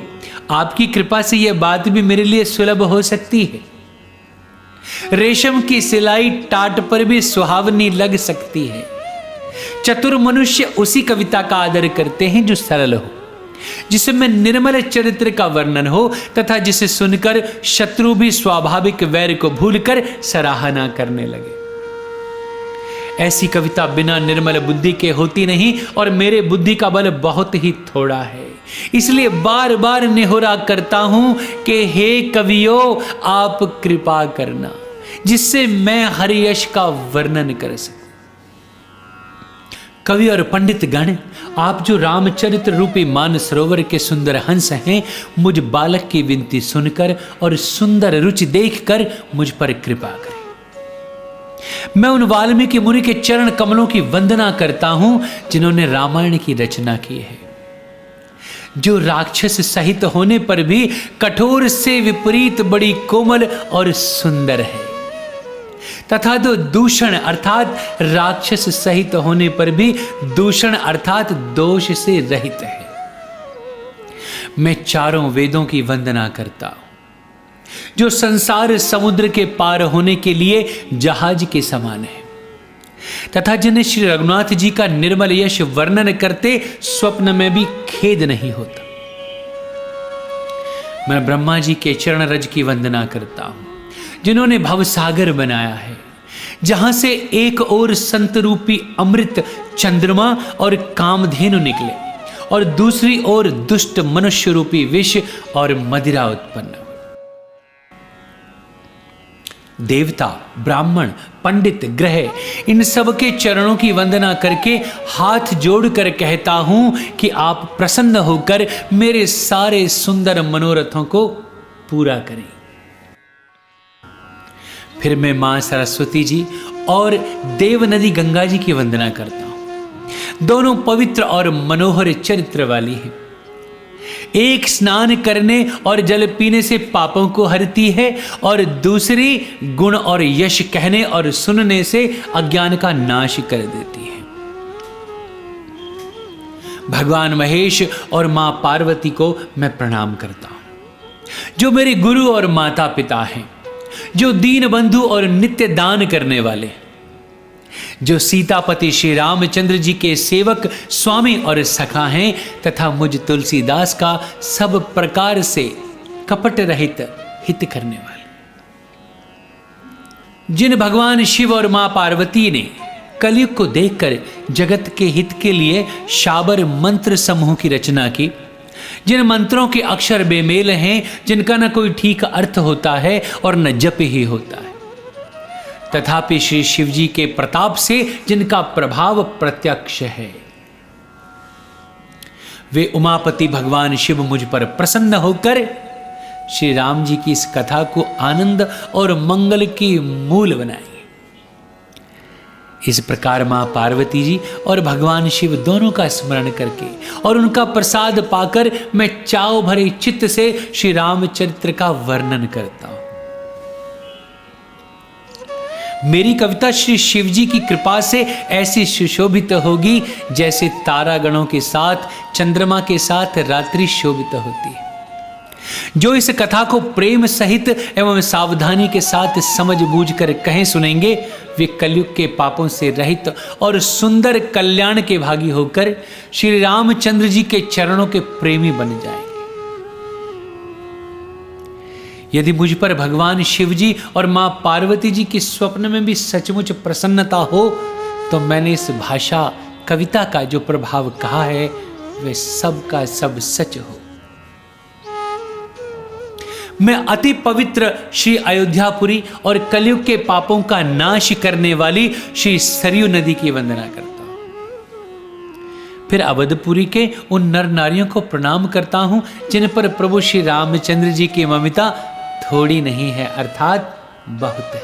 आपकी कृपा से यह बात भी मेरे लिए सुलभ हो सकती है। रेशम की सिलाई टाट पर भी सुहावनी लग सकती है। चतुर मनुष्य उसी कविता का आदर करते हैं जो सरल हो, जिसमें निर्मल चरित्र का वर्णन हो तथा जिसे सुनकर शत्रु भी स्वाभाविक वैर को भूलकर सराहना करने लगे। ऐसी कविता बिना निर्मल बुद्धि के होती नहीं, और मेरे बुद्धि का बल बहुत ही थोड़ा है। इसलिए बार बार निहोरा करता हूं कि हे कवियों, आप कृपा करना, जिससे मैं हरि यश का वर्णन कर सकूं। कवि और पंडित गण, आप जो रामचरित्र रूपी मानसरोवर के सुंदर हंस हैं, मुझ बालक की विनती सुनकर और सुंदर रुचि देखकर मुझ पर कृपा करें। मैं उन वाल्मीकि मुनि के चरण कमलों की वंदना करता हूं जिन्होंने रामायण की रचना की है, जो राक्षस सहित होने पर भी कठोर से विपरीत बड़ी कोमल और सुंदर है, तथा जो दूषण अर्थात राक्षस सहित होने पर भी दूषण अर्थात दोष से रहित है। मैं चारों वेदों की वंदना करता हूं, जो संसार समुद्र के पार होने के लिए जहाज के समान है, तथा जिन्हें श्री रघुनाथ जी का निर्मल यश वर्णन करते स्वप्न में भी खेद नहीं होता। मैं ब्रह्मा जी के चरण रज की वंदना करता हूं, जिन्होंने भवसागर बनाया है, जहां से एक ओर संत रूपी अमृत चंद्रमा और कामधेनु निकले और दूसरी ओर दुष्ट मनुष्य रूपी विष और मदिरा उत्पन्न हुई। देवता, ब्राह्मण, पंडित, ग्रह, इन सब के चरणों की वंदना करके हाथ जोड़कर कहता हूं कि आप प्रसन्न होकर मेरे सारे सुंदर मनोरथों को पूरा करें। फिर मैं मां सरस्वती जी और देव नदी गंगा जी की वंदना करता हूं। दोनों पवित्र और मनोहर चरित्र वाली हैं। एक स्नान करने और जल पीने से पापों को हरती है, और दूसरी गुण और यश कहने और सुनने से अज्ञान का नाश कर देती है। भगवान महेश और मां पार्वती को मैं प्रणाम करता हूं, जो मेरे गुरु और माता पिता हैं, जो दीन बंधु और नित्य दान करने वाले, जो सीतापति श्री रामचंद्र जी के सेवक, स्वामी और सखा हैं, तथा मुझ तुलसीदास का सब प्रकार से कपट रहित हित करने वाले, जिन भगवान शिव और मां पार्वती ने कलयुग को देखकर जगत के हित के लिए शाबर मंत्र समूह की रचना की, जिन मंत्रों के अक्षर बेमेल हैं, जिनका न कोई ठीक अर्थ होता है और न जप ही होता है, तथापि श्री शिव जी के प्रताप से जिनका प्रभाव प्रत्यक्ष है, वे उमापति भगवान शिव मुझ पर प्रसन्न होकर श्री राम जी की इस कथा को आनंद और मंगल की मूल बनाई। इस प्रकार मां पार्वती जी और भगवान शिव दोनों का स्मरण करके और उनका प्रसाद पाकर मैं चाव भरे चित्त से श्री रामचरित्र का वर्णन करता हूं। मेरी कविता श्री शिव जी की कृपा से ऐसी सुशोभित होगी जैसे तारागणों के साथ, चंद्रमा के साथ रात्रि शोभित होती है। जो इस कथा को प्रेम सहित एवं सावधानी के साथ समझ बूझ कर कहें सुनेंगे, वे कलयुग के पापों से रहित और सुंदर कल्याण के भागी होकर श्री रामचंद्र जी के चरणों के प्रेमी बन जाएंगे। यदि मुझ पर भगवान शिव जी और मां पार्वती जी की स्वप्न में भी सचमुच प्रसन्नता हो, तो मैंने इस भाषा कविता का जो प्रभाव कहा है वह सब का सब सच हो। मैं अति पवित्र श्री अयोध्यापुरी और कलयुग के पापों का नाश करने वाली श्री सरयू नदी की वंदना करता हूं। फिर अवधपुरी के उन नर नारियों को प्रणाम करता हूं जिन पर प्रभु श्री रामचंद्र जी की ममता थोड़ी नहीं है, अर्थात बहुत है।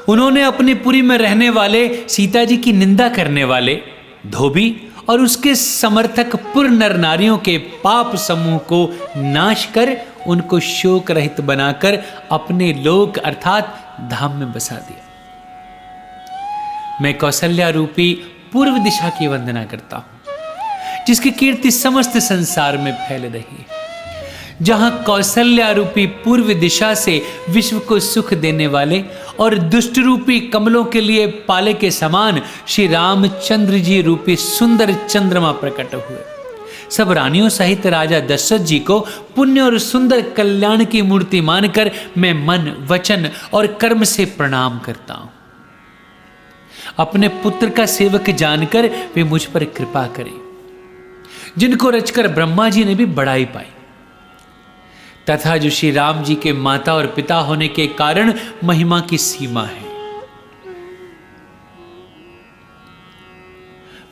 उन्होंने अपनी पुरी में रहने वाले सीता जी की निंदा करने वाले धोबी और उसके समर्थक पुर नर नारियों के पाप समूह को नाश कर उनको शोक रहित बनाकर अपने लोक अर्थात धाम में बसा दिया। मैं कौशल्या रूपी पूर्व दिशा की वंदना करता हूं, जिसकी कीर्ति समस्त संसार में फैल रही है, जहां कौशल्या रूपी पूर्व दिशा से विश्व को सुख देने वाले और दुष्ट रूपी कमलों के लिए पाले के समान श्री रामचंद्र जी रूपी सुंदर चंद्रमा प्रकट हुए। सब रानियों सहित राजा दशरथ जी को पुण्य और सुंदर कल्याण की मूर्ति मानकर मैं मन, वचन और कर्म से प्रणाम करता हूं। अपने पुत्र का सेवक जानकर वे मुझ पर कृपा करें, जिनको रचकर ब्रह्मा जी ने भी बड़ाई पाई, तथा जो श्री राम जी के माता और पिता होने के कारण महिमा की सीमा है।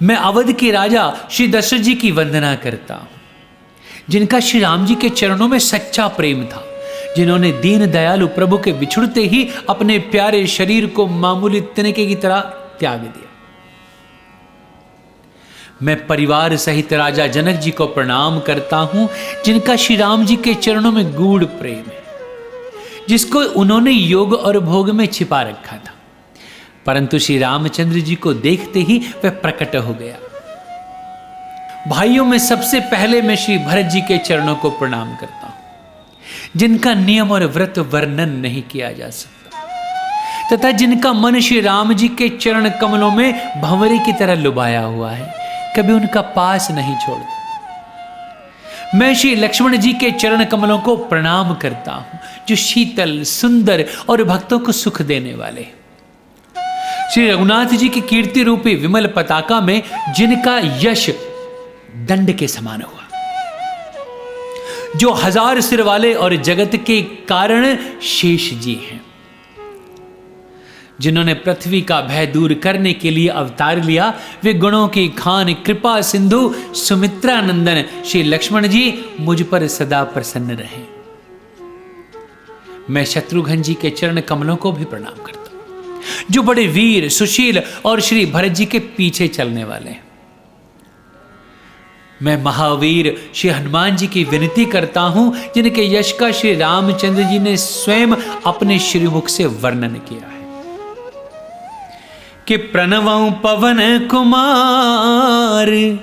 मैं अवध के राजा श्री दशरथ जी की वंदना करता हूं, जिनका श्री राम जी के चरणों में सच्चा प्रेम था, जिन्होंने दीन दयालु प्रभु के बिछुड़ते ही अपने प्यारे शरीर को मामूली तिनके की तरह त्याग दिया। मैं परिवार सहित राजा जनक जी को प्रणाम करता हूं, जिनका श्री राम जी के चरणों में गूढ़ प्रेम है, जिसको उन्होंने योग और भोग में छिपा रखा था, परंतु श्री रामचंद्र जी को देखते ही वह प्रकट हो गया। भाइयों में सबसे पहले मैं श्री भरत जी के चरणों को प्रणाम करता हूं, जिनका नियम और व्रत वर्णन नहीं किया जा सकता, तथा जिनका मन श्री राम जी के चरण कमलों में भंवरे की तरह लुभाया हुआ है, कभी उनका पास नहीं छोड़ता। मैं श्री लक्ष्मण जी के चरण कमलों को प्रणाम करता हूं, जो शीतल, सुंदर और भक्तों को सुख देने वाले। श्री रघुनाथ जी की कीर्ति रूपी विमल पताका में जिनका यश दंड के समान हुआ, जो 1000 सिर वाले और जगत के कारण शेष जी हैं, जिन्होंने पृथ्वी का भय दूर करने के लिए अवतार लिया, वे गुणों की खान कृपा सिंधु सुमित्रा नंदन श्री लक्ष्मण जी मुझ पर सदा प्रसन्न रहे। मैं शत्रुघ्न जी के चरण कमलों को भी प्रणाम करता हूं, जो बड़े वीर, सुशील और श्री भरत जी के पीछे चलने वाले हैं। मैं महावीर श्री हनुमान जी की विनती करता हूं, जिनके यश का श्री रामचंद्र जी ने स्वयं अपने श्रीमुख से वर्णन किया है कि प्रणवं पवन कुमार,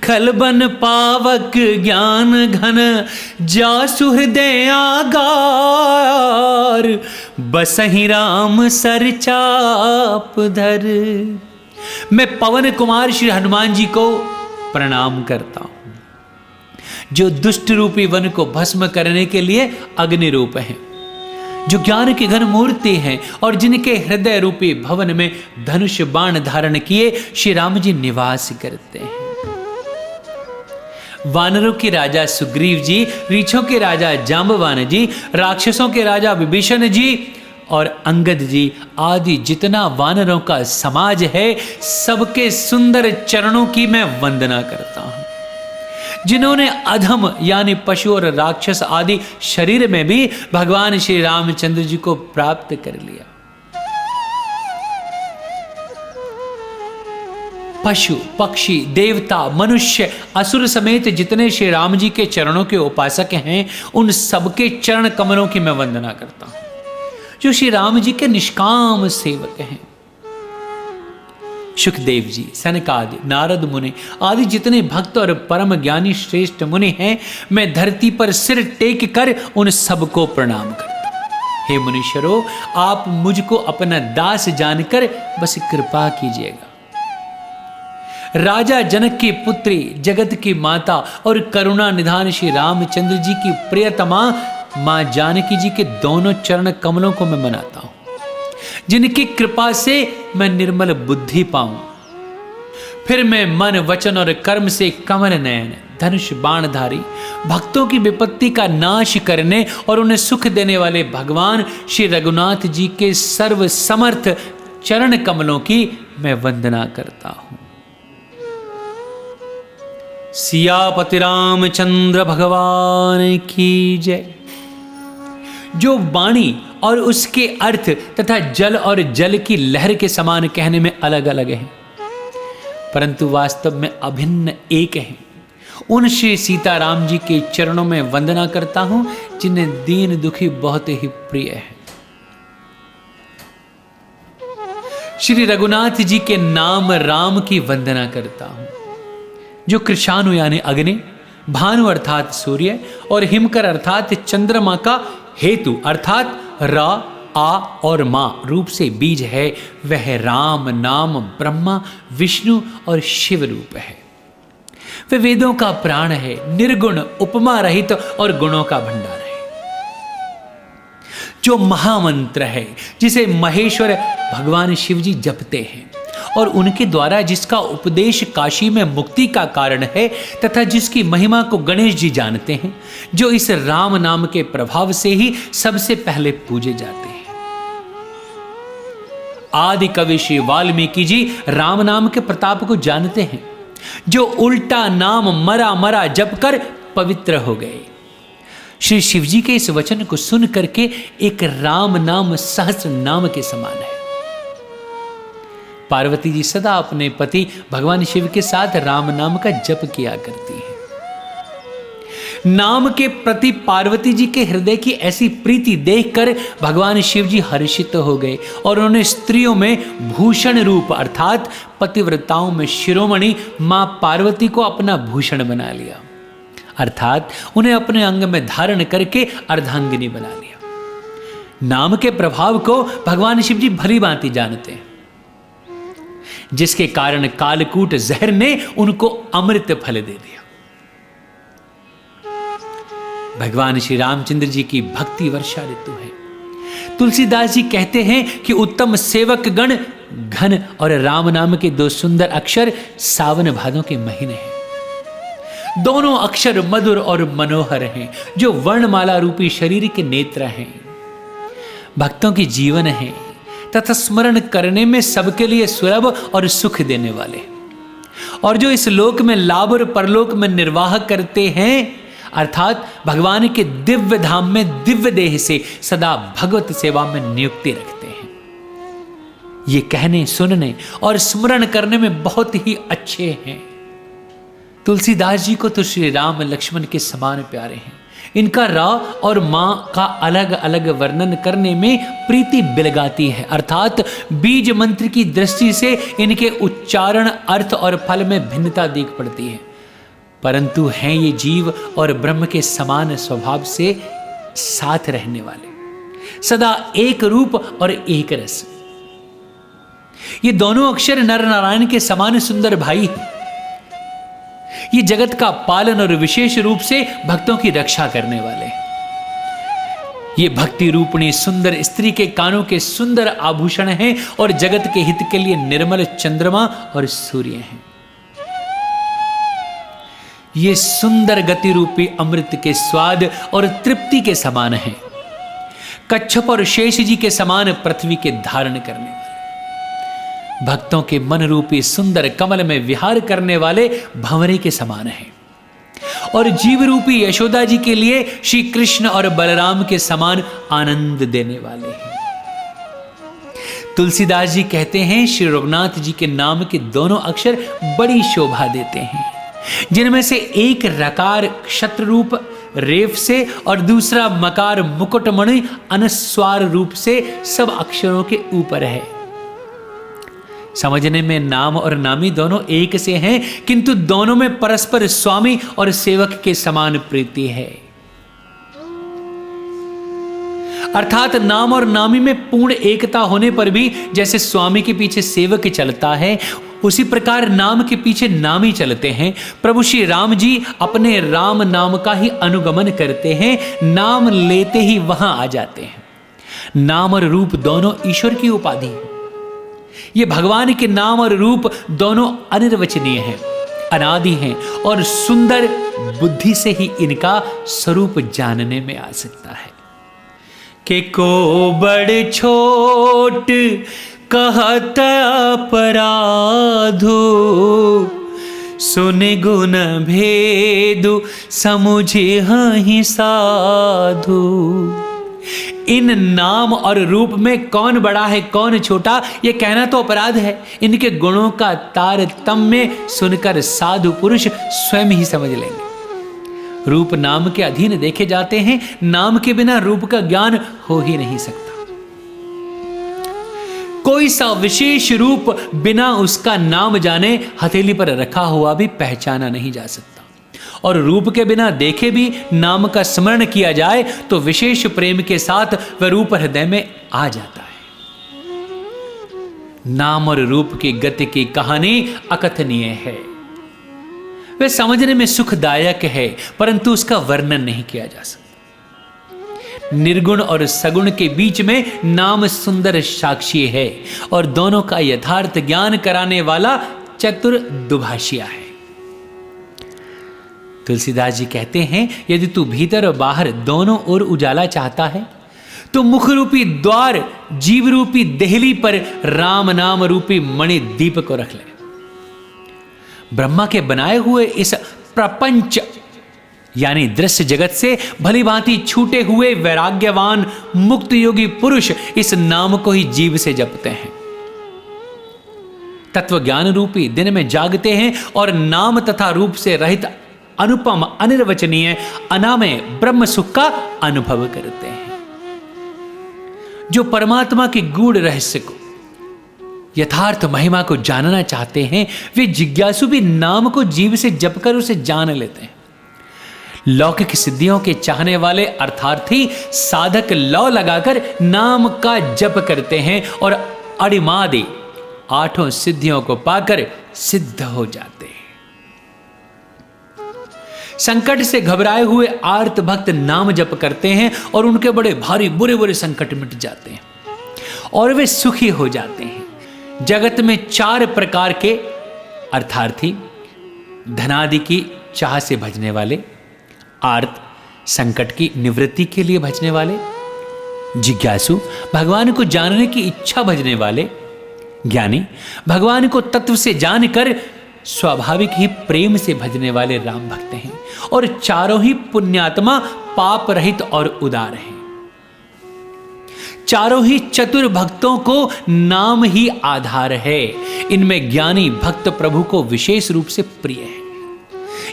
खलबन पावक ज्ञान घन, जासु हृदय आगार, बसहि राम सर चाप धर। मैं पवन कुमार श्री हनुमान जी को प्रणाम करता हूं, जो दुष्ट रूपी वन को भस्म करने के लिए अग्नि रूप है, जो ज्ञान की घन मूर्ति हैं और जिनके हृदय रूपी भवन में धनुष बाण धारण किए श्री राम जी निवास करते हैं। वानरों के राजा सुग्रीव जी, रीछों के राजा जांबवान जी, राक्षसों के राजा विभीषण जी और अंगद जी आदि जितना वानरों का समाज है, सबके सुंदर चरणों की मैं वंदना करता हूं, जिन्होंने अधम यानी पशु और राक्षस आदि शरीर में भी भगवान श्री रामचंद्र जी को प्राप्त कर लिया। पशु, पक्षी, देवता, मनुष्य, असुर समेत जितने श्री राम जी के चरणों के उपासक हैं, उन सबके चरण कमलों की मैं वंदना करता हूं, जो श्री राम जी के निष्काम सेवक हैं। सुखदेव जी, सनकादि, नारद मुनि आदि जितने भक्त और परम ज्ञानी श्रेष्ठ मुनि हैं, मैं धरती पर सिर टेक कर उन सबको प्रणाम करता हूं। हे मुनीश्वरों, आप मुझको अपना दास जानकर बस कृपा कीजिएगा। राजा जनक की पुत्री, जगत की माता और करुणा निधान श्री रामचंद्र जी की प्रियतमा मां जानकी जी के दोनों चरण कमलों को मैं मनाता हूं, जिनकी कृपा से मैं निर्मल बुद्धि पाऊं। फिर मैं मन, वचन और कर्म से कमल नयन, धनुष बाणधारी, भक्तों की विपत्ति का नाश करने और उन्हें सुख देने वाले भगवान श्री रघुनाथ जी के सर्व समर्थ चरण कमलों की मैं वंदना करता हूं। सियापति रामचंद्र भगवान की जय। जो वाणी और उसके अर्थ तथा जल और जल की लहर के समान कहने में अलग अलग हैं, परंतु वास्तव में अभिन्न एक हैं, उन श्री सीताराम जी के चरणों में वंदना करता हूं, जिन्हें दीन दुखी बहुत ही प्रिय है। श्री रघुनाथ जी के नाम राम की वंदना करता हूं, जो कृशानु यानी अग्नि, भानु अर्थात सूर्य और हिमकर अर्थात चंद्रमा का हेतु अर्थात रा, आ और मा रूप से बीज है, वह राम नाम ब्रह्मा, विष्णु और शिव रूप है। वह वेदों का प्राण है, निर्गुण, उपमा रहित और गुणों का भंडार है। जो महामंत्र है जिसे महेश्वर भगवान शिव जी जपते हैं और उनके द्वारा जिसका उपदेश काशी में मुक्ति का कारण है तथा जिसकी महिमा को गणेश जी जानते हैं, जो इस राम नाम के प्रभाव से ही सबसे पहले पूजे जाते हैं। आदि कवि श्री वाल्मीकि जी राम नाम के प्रताप को जानते हैं, जो उल्टा नाम मरा मरा जप कर पवित्र हो गए। श्री शिव जी के इस वचन को सुन करके एक राम नाम सहस्र नाम के समान है। पार्वती जी सदा अपने पति भगवान शिव के साथ राम नाम का जप किया करती है। नाम के प्रति पार्वती जी के हृदय की ऐसी प्रीति देखकर भगवान शिव जी हर्षित हो गए और उन्होंने स्त्रियों में भूषण रूप अर्थात पतिव्रताओं में शिरोमणि मां पार्वती को अपना भूषण बना लिया, अर्थात उन्हें अपने अंग में धारण करके अर्धांगिनी बना लिया। नाम के प्रभाव को भगवान शिव जी भली भांति जानते हैं, जिसके कारण कालकूट जहर ने उनको अमृत फल दे दिया। भगवान श्री रामचंद्र जी की भक्ति वर्षा ऋतु है। तुलसीदास जी कहते हैं कि उत्तम सेवक गण घन और राम नाम के दो सुंदर अक्षर सावन भादों के महीने हैं। दोनों अक्षर मधुर और मनोहर हैं, जो वर्णमाला रूपी शरीर के नेत्र हैं, भक्तों की जीवन है तथा स्मरण करने में सबके लिए सुलभ और सुख देने वाले, और जो इस लोक में लाभ और परलोक में निर्वाह करते हैं, अर्थात भगवान के दिव्य धाम में दिव्य देह से सदा भगवत सेवा में नियुक्ति रखते हैं। ये कहने, सुनने और स्मरण करने में बहुत ही अच्छे हैं। तुलसीदास जी को तो श्री राम लक्ष्मण के समान प्यारे हैं। इनका रा और मां का अलग अलग वर्णन करने में प्रीति बिलगाती है, अर्थात बीज मंत्र की दृष्टि से इनके उच्चारण, अर्थ और फल में भिन्नता दिख पड़ती है, परंतु हैं ये जीव और ब्रह्म के समान स्वभाव से साथ रहने वाले, सदा एक रूप और एक रस। ये दोनों अक्षर नर नारायण के समान सुंदर भाई हैं। ये जगत का पालन और विशेष रूप से भक्तों की रक्षा करने वाले। ये भक्ति रूपणी सुंदर स्त्री के कानों के सुंदर आभूषण हैं और जगत के हित के लिए निर्मल चंद्रमा और सूर्य हैं। ये सुंदर गति रूपी अमृत के स्वाद और तृप्ति के समान है, कच्छप और शेष जी के समान पृथ्वी के धारण करने वाले, भक्तों के मन रूपी सुंदर कमल में विहार करने वाले भंवरे के समान है, और जीव रूपी यशोदा जी के लिए श्री कृष्ण और बलराम के समान आनंद देने वाले हैं। तुलसीदास जी कहते हैं श्री रघुनाथ जी के नाम के दोनों अक्षर बड़ी शोभा देते हैं, जिनमें से एक रकार क्षत्र रूप रेफ से और दूसरा मकार मुकुटमणि अनुस्वार रूप से सब अक्षरों के ऊपर है। समझने में नाम और नामी दोनों एक से हैं, किंतु दोनों में परस्पर स्वामी और सेवक के समान प्रीति है, अर्थात नाम और नामी में पूर्ण एकता होने पर भी जैसे स्वामी के पीछे सेवक चलता है, उसी प्रकार नाम के पीछे नामी चलते हैं। प्रभु श्री राम जी अपने राम नाम का ही अनुगमन करते हैं, नाम लेते ही वहां आ जाते हैं। नाम और रूप दोनों ईश्वर की उपाधि है। ये भगवान के नाम और रूप दोनों अनिर्वचनीय हैं, अनादि हैं और सुंदर बुद्धि से ही इनका स्वरूप जानने में आ सकता है। के को बड़ छोट कहत अपराधो, सुन गुण भेदु समुझे हहि साधु। इन नाम और रूप में कौन बड़ा है कौन छोटा, ये कहना तो अपराध है। इनके गुणों का तारतम्य सुनकर साधु पुरुष स्वयं ही समझ लेंगे। रूप नाम के अधीन देखे जाते हैं, नाम के बिना रूप का ज्ञान हो ही नहीं सकता। कोई सा विशेष रूप बिना उसका नाम जाने हथेली पर रखा हुआ भी पहचाना नहीं जा सकता, और रूप के बिना देखे भी नाम का स्मरण किया जाए तो विशेष प्रेम के साथ वह रूप हृदय में आ जाता है। नाम और रूप की गति की कहानी अकथनीय है। वह समझने में सुखदायक है, परंतु उसका वर्णन नहीं किया जा सकता। निर्गुण और सगुण के बीच में नाम सुंदर साक्षी है, और दोनों का यथार्थ ज्ञान कराने वाला चतुर दुभाषिया है। तुलसीदास जी कहते हैं, यदि तू भीतर और बाहर दोनों ओर उजाला चाहता है तो मुख रूपी द्वार जीव रूपी देहली पर राम नाम रूपी मणि दीप को रख ले। ब्रह्मा के बनाए हुए इस प्रपंच यानी दृश्य जगत से भली भांति छूटे हुए वैराग्यवान मुक्त योगी पुरुष इस नाम को ही जीव से जपते हैं। तत्व ज्ञान रूपी दिन में जागते हैं और नाम तथा रूप से रहित अनुपम अनिर्वचनीय अनामय ब्रह्म सुख का अनुभव करते हैं। जो परमात्मा के गूढ़ रहस्य को, यथार्थ महिमा को जानना चाहते हैं, वे जिज्ञासु भी नाम को जीव से जपकर उसे जान लेते हैं। लौकिक सिद्धियों के चाहने वाले अर्थार्थी साधक लौ लगाकर नाम का जप करते हैं और अड़िमादि 8 सिद्धियों को पाकर सिद्ध हो जाते हैं। संकट से घबराए हुए आर्त भक्त नाम जप करते हैं और उनके बड़े भारी बुरे बुरे संकट मिट जाते हैं और वे सुखी हो जाते हैं। जगत में 4 प्रकार के अर्थार्थी, धनादि की चाह से भजने वाले, आर्त संकट की निवृत्ति के लिए भजने वाले, जिज्ञासु भगवान को जानने की इच्छा भजने वाले, ज्ञानी भगवान को तत्व से जानकर स्वाभाविक ही प्रेम से भजने वाले राम भक्त हैं, और चारों ही पुण्यात्मा पाप रहित और उदार हैं। चारों ही चतुर भक्तों को नाम ही आधार है। इनमें ज्ञानी भक्त प्रभु को विशेष रूप से प्रिय है।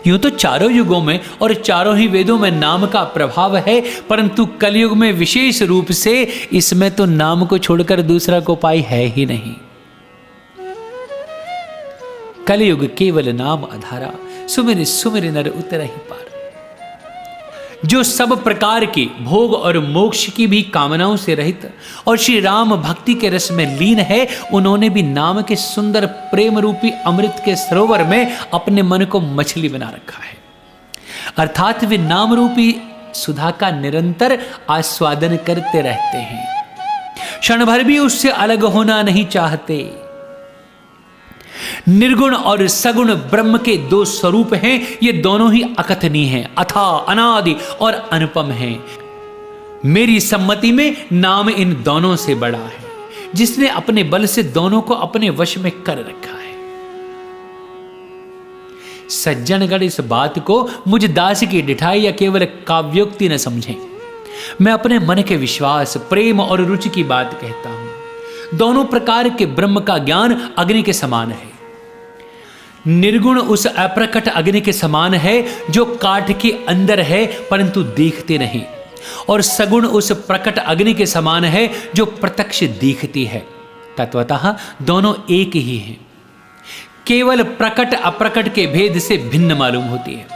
यूं तो चारों युगों में और चारों ही वेदों में नाम का प्रभाव है, परंतु कलयुग में विशेष रूप से इसमें तो नाम को छोड़कर दूसरा कोई है ही नहीं। कलयुग केवल नाम आधारा, सुमिर सुमिर नर उतरहि पार। जो सब प्रकार की भोग और मोक्ष की भी कामनाओं से रहित और श्री राम भक्ति के रस में लीन है, उन्होंने भी नाम के सुंदर प्रेम रूपी अमृत के सरोवर में अपने मन को मछली बना रखा है। अर्थात वे नाम रूपी सुधा का निरंतर आस्वादन करते रहते हैं, क्षण भर भी उससे अलग होना नहीं चाहते। निर्गुण और सगुण ब्रह्म के 2 स्वरूप हैं। ये दोनों ही अकथनीय हैं, अथाह, अनादि और अनुपम हैं। मेरी सम्मति में नाम इन दोनों से बड़ा है, जिसने अपने बल से दोनों को अपने वश में कर रखा है। सज्जनगण इस बात को मुझ दास की डिठाई या केवल काव्योक्ति न समझें। मैं अपने मन के विश्वास, प्रेम और रुचि की बात कहता हूं। दोनों प्रकार के ब्रह्म का ज्ञान अग्नि के समान है। निर्गुण उस अप्रकट अग्नि के समान है जो काठ के अंदर है परंतु देखते नहीं, और सगुण उस प्रकट अग्नि के समान है जो प्रत्यक्ष दिखती है। तत्वतः दोनों एक ही हैं, केवल प्रकट अप्रकट के भेद से भिन्न मालूम होती है।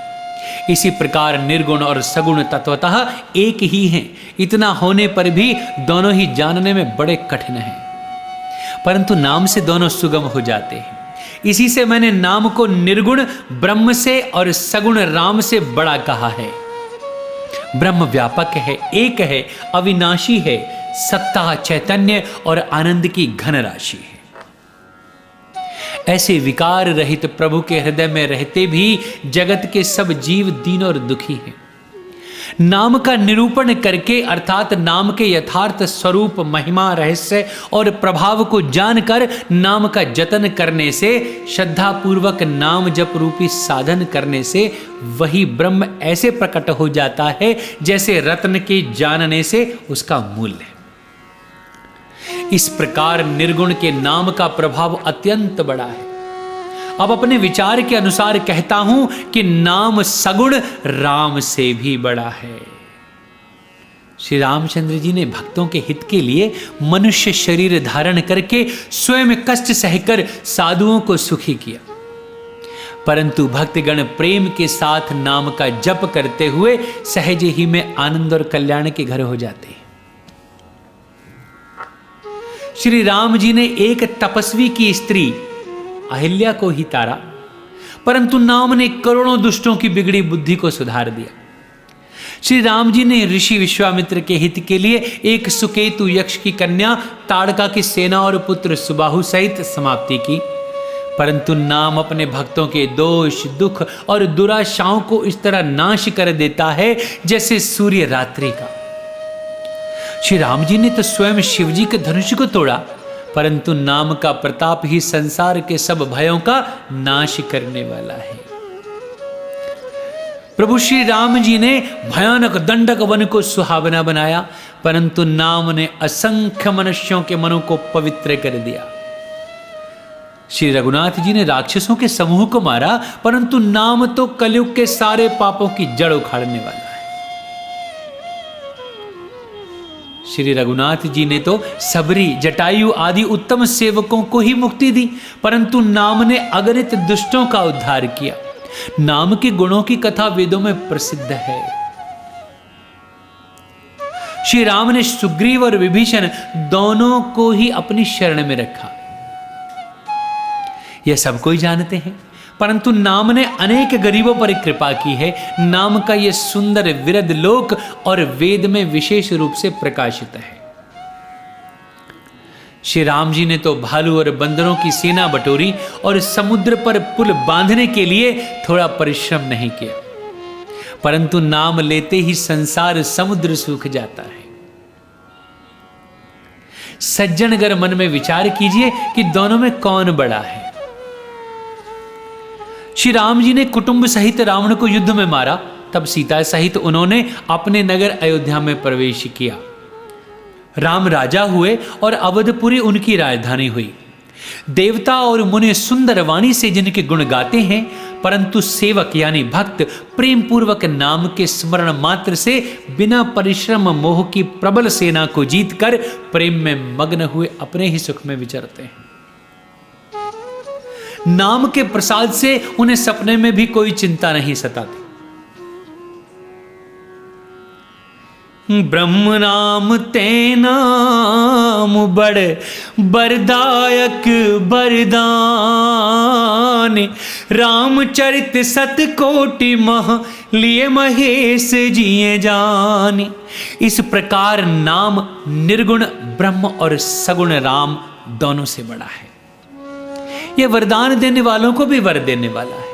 इसी प्रकार निर्गुण और सगुण तत्वतः एक ही हैं। इतना होने पर भी दोनों ही जानने में बड़े कठिन हैं, परंतु नाम से दोनों सुगम हो जाते हैं। इसी से मैंने नाम को निर्गुण ब्रह्म से और सगुण राम से बड़ा कहा है। ब्रह्म व्यापक है, एक है, अविनाशी है, सत्ता, चैतन्य और आनंद की घन राशि है। ऐसे विकार रहित प्रभु के हृदय में रहते भी जगत के सब जीव दीन और दुखी हैं। नाम का निरूपण करके अर्थात नाम के यथार्थ स्वरूप, महिमा, रहस्य और प्रभाव को जानकर नाम का जतन करने से, श्रद्धा पूर्वक नाम जप रूपी साधन करने से वही ब्रह्म ऐसे प्रकट हो जाता है जैसे रत्न के जानने से उसका मूल्य है। इस प्रकार निर्गुण के नाम का प्रभाव अत्यंत बड़ा है। अब अपने विचार के अनुसार कहता हूं कि नाम सगुण राम से भी बड़ा है। श्री रामचंद्र जी ने भक्तों के हित के लिए मनुष्य शरीर धारण करके स्वयं कष्ट सहकर साधुओं को सुखी किया, परंतु भक्तगण प्रेम के साथ नाम का जप करते हुए सहज ही में आनंद और कल्याण के घर हो जाते हैं। श्री राम जी ने एक तपस्वी की स्त्री अहिल्या को ही तारा, परंतु नाम ने करोड़ों दुष्टों की बिगड़ी बुद्धि को सुधार दिया। श्री राम जी ने ऋषि विश्वामित्र के हित के लिए एक सुकेतु यक्ष की कन्या ताड़का की सेना और पुत्र सुबाहु सहित समाप्ति की, परंतु नाम अपने भक्तों के दोष दुख और दुराशाओं को इस तरह नाश कर देता है जैसे सूर्य रात्रि का। श्री राम जी ने तो स्वयं शिव जी के धनुष को तोड़ा, परंतु नाम का प्रताप ही संसार के सब भयों का नाश करने वाला है। प्रभु श्री राम जी ने भयानक दंडक वन को सुहावना बनाया, परंतु नाम ने असंख्य मनुष्यों के मनों को पवित्र कर दिया। श्री रघुनाथ जी ने राक्षसों के समूह को मारा, परंतु नाम तो कलयुग के सारे पापों की जड़ उखाड़ने वाला है। श्री रघुनाथ जी ने तो सबरी जटायु आदि उत्तम सेवकों को ही मुक्ति दी, परंतु नाम ने अगणित दुष्टों का उद्धार किया। नाम के गुणों की कथा वेदों में प्रसिद्ध है। श्री राम ने सुग्रीव और विभीषण दोनों को ही अपनी शरण में रखा, यह सब कोई जानते हैं, परंतु नाम ने अनेक गरीबों पर कृपा की है। नाम का यह सुंदर विरध लोक और वेद में विशेष रूप से प्रकाशित है। श्री राम जी ने तो भालू और बंदरों की सेना बटोरी और समुद्र पर पुल बांधने के लिए थोड़ा परिश्रम नहीं किया, परंतु नाम लेते ही संसार समुद्र सूख जाता है। सज्जनगर मन में विचार कीजिए कि दोनों में कौन बड़ा है। श्री राम जी ने कुटुंब सहित रावण को युद्ध में मारा, तब सीता सहित उन्होंने अपने नगर अयोध्या में प्रवेश किया। राम राजा हुए और अवधपुरी उनकी राजधानी हुई। देवता और मुनि सुंदर वाणी से जिनके गुण गाते हैं, परंतु सेवक यानी भक्त प्रेम पूर्वक नाम के स्मरण मात्र से बिना परिश्रम मोह की प्रबल सेना को जीतकर प्रेम में मग्न हुए अपने ही सुख में विचरते हैं। नाम के प्रसाद से उन्हें सपने में भी कोई चिंता नहीं सताती। ब्रह्म नाम ते नाम बड़ बरदायक बरदान, रामचरित सतकोटि मह लिए महेश जिए जान। इस प्रकार नाम निर्गुण ब्रह्म और सगुण राम दोनों से बड़ा है। यह वरदान देने वालों को भी वर देने वाला है।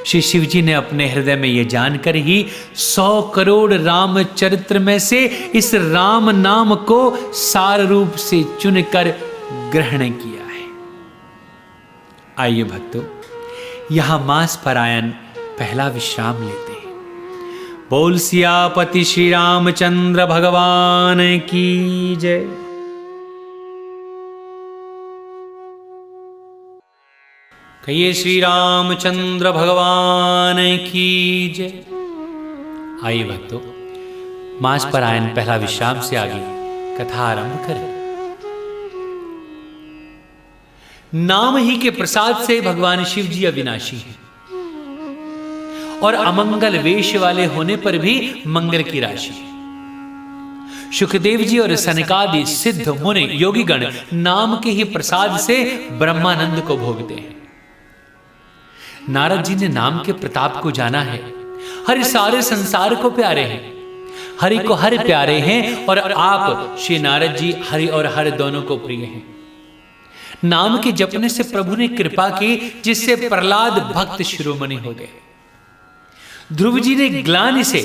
श्री शिव जी ने अपने हृदय में यह जानकर ही 100 करोड़ राम चरित्र में से इस राम नाम को सार रूप से चुनकर ग्रहण किया है। आइए भक्तों, यहां मास परायण पहला विश्राम लेते हैं। बोल सियापति श्री रामचंद्र भगवान की जय। कहिए श्री रामचंद्र भगवान की जय। आइए भक्तों, मास परायण पहला विश्राम से आगे कथा आरंभ करें। नाम ही के प्रसाद से भगवान शिव जी अविनाशी हैं और अमंगल वेश वाले होने पर भी मंगल की राशि है। सुखदेव जी और सनकादि सिद्ध मुनि योगीगण नाम के ही प्रसाद से ब्रह्मानंद को भोगते हैं। नारद जी ने नाम के प्रताप को जाना है। हरि सारे संसार को प्यारे हैं, हरि को हर प्यारे हैं, और आप श्री नारद जी हरि और हर दोनों को प्रिय हैं। नाम के जपने से प्रभु ने कृपा की, जिससे प्रहलाद भक्त शिरोमणि हो गए। ध्रुव जी ने ग्लानि से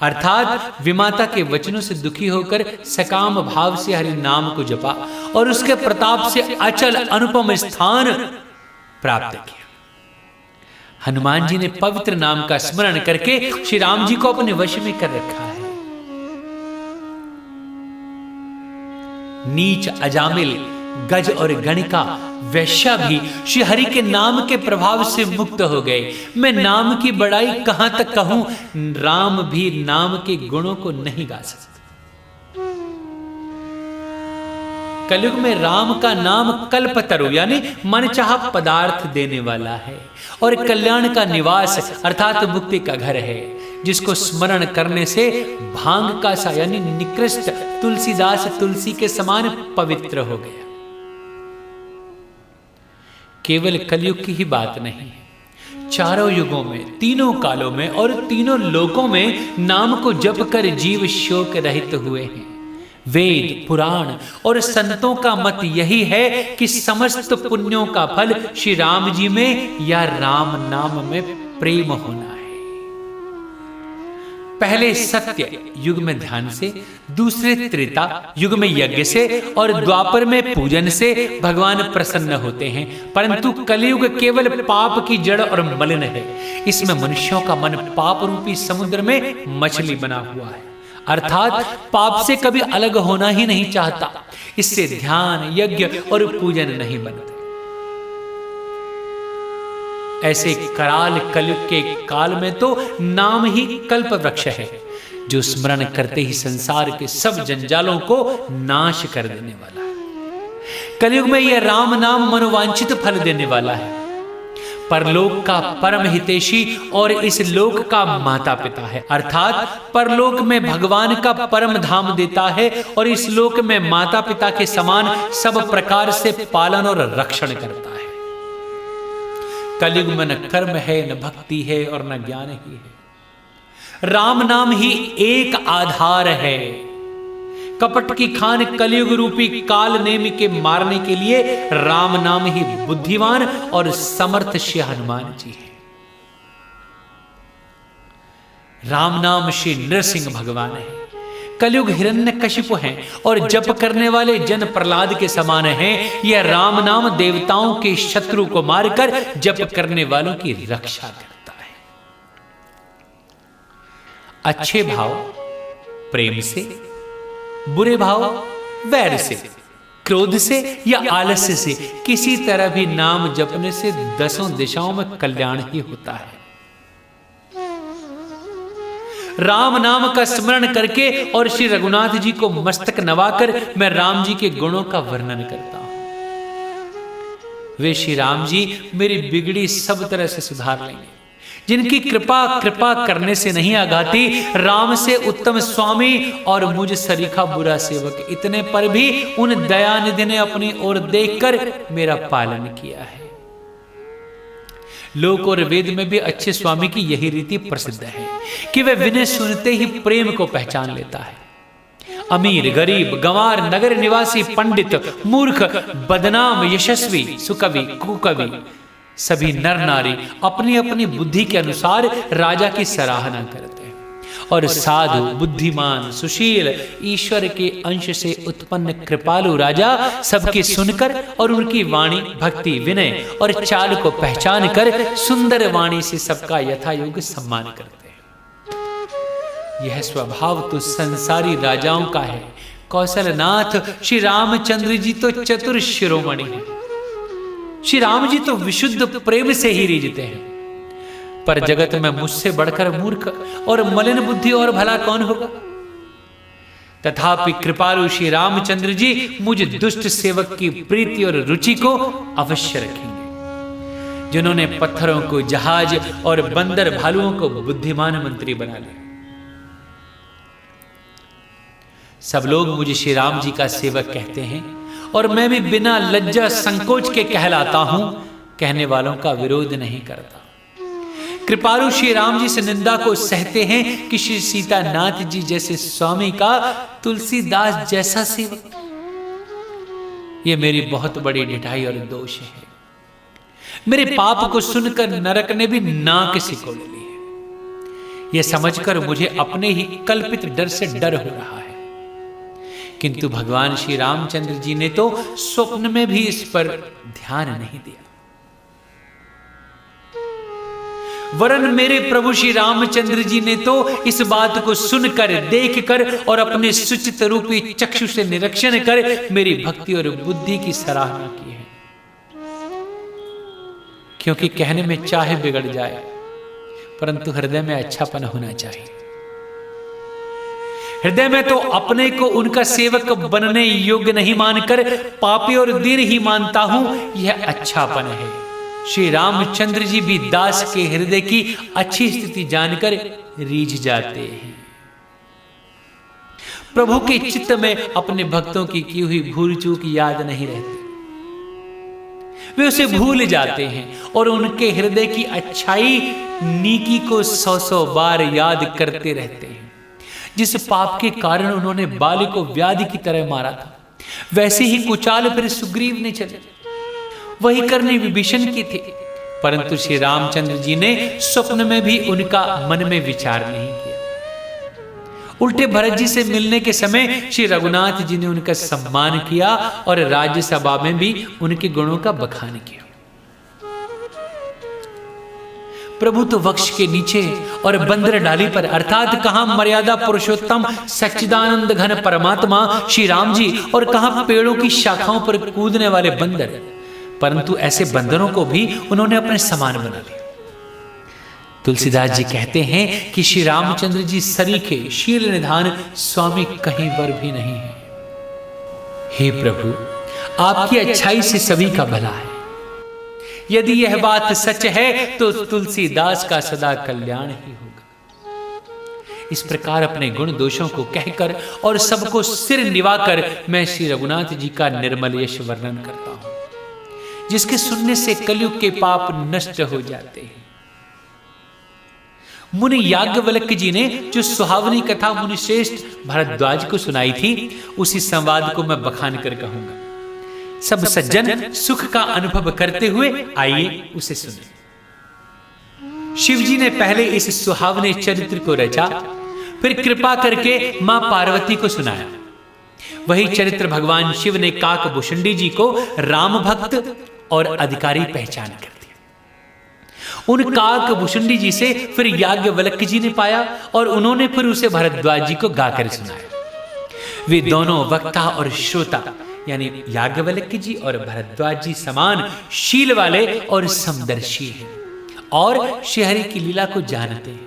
अर्थात विमाता के वचनों से दुखी होकर सकाम भाव से हरि नाम को जपा और उसके प्रताप से अचल अनुपम स्थान प्राप्त किया। हनुमान जी ने पवित्र नाम का स्मरण करके श्री राम जी को अपने वश में कर रखा है। नीच अजामिल गज और गणिका वैश्या भी श्री हरि के नाम के प्रभाव से मुक्त हो गए। मैं नाम की बड़ाई कहां तक कहूं, राम भी नाम के गुणों को नहीं गा सकते। कलयुग में राम का नाम कल्पतरु यानी मनचाहा पदार्थ देने वाला है और कल्याण का निवास अर्थात मुक्ति का घर है, जिसको स्मरण करने से भांग का सा यानी निकृष्ट तुलसीदास तुलसी के समान पवित्र हो गया। केवल कलयुग की ही बात नहीं, चारों युगों में, तीनों कालों में और तीनों लोकों में नाम को जप कर जीव शोक रहित हुए हैं। वेद, पुराण और संतों का मत यही है कि समस्त पुण्यों का फल श्री राम जी में या राम नाम में प्रेम होना है। पहले सत्य युग में ध्यान से, दूसरे त्रेता युग में यज्ञ से और द्वापर में पूजन से भगवान प्रसन्न होते हैं। परंतु कलयुग केवल पाप की जड़ और मलिन है। इसमें मनुष्यों का मन पाप रूपी समुद्र में मछली बना हुआ है, अर्थात पाप से कभी अलग होना ही नहीं चाहता। इससे ध्यान, यज्ञ और पूजन नहीं बनते। ऐसे कराल कलयुग के काल में तो नाम ही कल्प वृक्ष है, जो स्मरण करते ही संसार के सब जंजालों को नाश कर देने वाला है। कलयुग में यह राम नाम मनोवांछित फल देने वाला है, परलोक का परम हितैषी और इस लोक का माता पिता है, अर्थात परलोक में भगवान का परम धाम देता है और इस लोक में माता पिता के समान सब प्रकार से पालन और रक्षण करता है। कलयुग में न कर्म है, न भक्ति है और न ज्ञान ही है। राम नाम ही एक आधार है। कपट की खान कलयुग रूपी काल नेमि के मारने के लिए राम नाम ही बुद्धिमान और समर्थ श्री हनुमान जी है। राम नाम श्री नृसिंह भगवान है। कलयुग हिरण्यकशिपु हैं और जप करने वाले जन प्रहलाद के समान हैं। यह राम नाम देवताओं के शत्रु को मारकर जप करने वालों की रक्षा करता है। अच्छे भाव प्रेम से, बुरे भाव वैर से, क्रोध से या आलस्य से किसी तरह भी नाम जपने से दसों दिशाओं में कल्याण ही होता है। राम नाम का स्मरण करके और श्री रघुनाथ जी को मस्तक नवाकर मैं राम जी के गुणों का वर्णन करता हूं। वे श्री राम जी मेरी बिगड़ी सब तरह से सुधार लेंगे। जिनकी कृपा करने से नहीं आगाती, राम से उत्तम स्वामी और मुझ सरीखा बुरा सेवक, इतने पर भी उन दयानिधि ने अपनी ओर देखकर मेरा पालन किया है। लोक और वेद में भी अच्छे स्वामी की यही रीति प्रसिद्ध है कि वह विनय सुनते ही प्रेम को पहचान लेता है। अमीर, गरीब, गंवार, नगर निवासी, पंडित, मूर्ख, बदनाम, यशस्वी, सुकवि, कुकवि, सभी नर नारी अपनी अपनी बुद्धि के अनुसार राजा की सराहना करते हैं और साधु, बुद्धिमान, सुशील, ईश्वर के अंश से उत्पन्न कृपालु राजा सबके सुनकर और उनकी वाणी, भक्ति, विनय और चाल को पहचान कर सुंदर वाणी से सबका यथायोग्य सम्मान करते हैं। यह स्वभाव तो संसारी राजाओं का है। कौशलनाथ श्री रामचंद्र जी तो चतुर शिरोमणि हैं। श्री राम जी तो विशुद्ध प्रेम से ही रीझते हैं, पर जगत में मुझसे बढ़कर मूर्ख और मलिन बुद्धि और भला कौन होगा। तथापि कृपालु श्री रामचंद्र जी मुझ दुष्ट सेवक की प्रीति और रुचि को अवश्य रखेंगे, जिन्होंने पत्थरों को जहाज और बंदर भालुओं को बुद्धिमान मंत्री बना लिया। सब लोग मुझे श्री राम जी का सेवक कहते हैं और मैं भी बिना लज्जा संकोच के कहलाता हूं, कहने वालों का विरोध नहीं करता। कृपालु श्री राम जी से निंदा को सहते हैं कि श्री सीतानाथ जी जैसे स्वामी का तुलसीदास जैसा सेवक। यह मेरी बहुत बड़ी ढिठाई और दोष है। मेरे पाप को सुनकर नरक ने भी नाक सिकोड़ ली है। यह समझकर मुझे अपने ही कल्पित डर से डर हो रहा है। किंतु भगवान श्री रामचंद्र जी ने तो स्वप्न में भी इस पर ध्यान नहीं दिया। वरन मेरे प्रभु श्री रामचंद्र जी ने तो इस बात को सुनकर, देखकर और अपने सुचित रूपी चक्षु से निरीक्षण कर मेरी भक्ति और बुद्धि की सराहना की है। क्योंकि कहने में चाहे बिगड़ जाए, परंतु हृदय में अच्छापन होना चाहिए। हृदय में तो अपने को उनका सेवक बनने योग्य नहीं मानकर पापी और दीन ही मानता हूं, यह अच्छापन है। श्री रामचंद्र जी भी दास के हृदय की अच्छी स्थिति जानकर रीझ जाते हैं। प्रभु के चित्त में अपने भक्तों की हुई भूल चूक याद नहीं रहती, वे उसे भूल जाते हैं और उनके हृदय की अच्छाई नीकी को 100 बार याद करते रहते हैं। जिस पाप के कारण उन्होंने बाली को व्याधि की तरह मारा था, वैसे ही कुचाल फिर सुग्रीव ने चले, वही करने विभीषण की थी। परंतु श्री रामचंद्र जी ने स्वप्न में भी उनका मन में विचार नहीं किया। उल्टे भरत जी से मिलने के समय श्री रघुनाथ जी ने उनका सम्मान किया और राज्यसभा में भी उनके गुणों का बखान किया। प्रभु तो वक्ष के नीचे और बंदर डाली पर, अर्थात कहां मर्यादा पुरुषोत्तम सच्चिदानंद घन परमात्मा श्री राम जी और कहां पेड़ों की शाखाओं पर कूदने वाले बंदर, परंतु ऐसे बंदरों को भी उन्होंने अपने समान बना लिया। तुलसीदास जी कहते हैं कि श्री रामचंद्र जी सरीखे शील निधान स्वामी कहीं पर भी नहीं है। हे प्रभु, आपकी अच्छाई से सभी का भला है। यदि यह बात सच है तो तुलसीदास का सदा कल्याण ही होगा। इस प्रकार अपने गुण दोषों को कहकर और सबको सिर निवाकर मैं श्री रघुनाथ जी का निर्मल यश वर्णन करता हूं, जिसके सुनने से कलयुग के पाप नष्ट हो जाते हैं। मुनि याज्ञवल्क्य जी ने जो सुहावनी कथा मुनि श्रेष्ठ भारद्वाज को सुनाई थी, उसी संवाद को मैं बखान कर कहूंगा। सब सज्जन सुख का अनुभव करते हुए आइए उसे सुने। शिव जी ने पहले इस सुहावने चरित्र को रचा, फिर कृपा करके मां पार्वती को सुनाया। वही चरित्र भगवान शिव ने काकभूषुंडी जी को राम भक्त और अधिकारी पहचान कर दिया। उन काकभूषुंडी जी से फिर याज्ञवल्क्य जी ने पाया और उन्होंने फिर उसे भारद्वाज जी को गाकर सुनाया। वे दोनों वक्ता और श्रोता यानी याज्ञवल्क्य जी और भारद्वाज जी समान शील वाले और समदर्शी हैं और श्रीहरि की लीला को जानते हैं।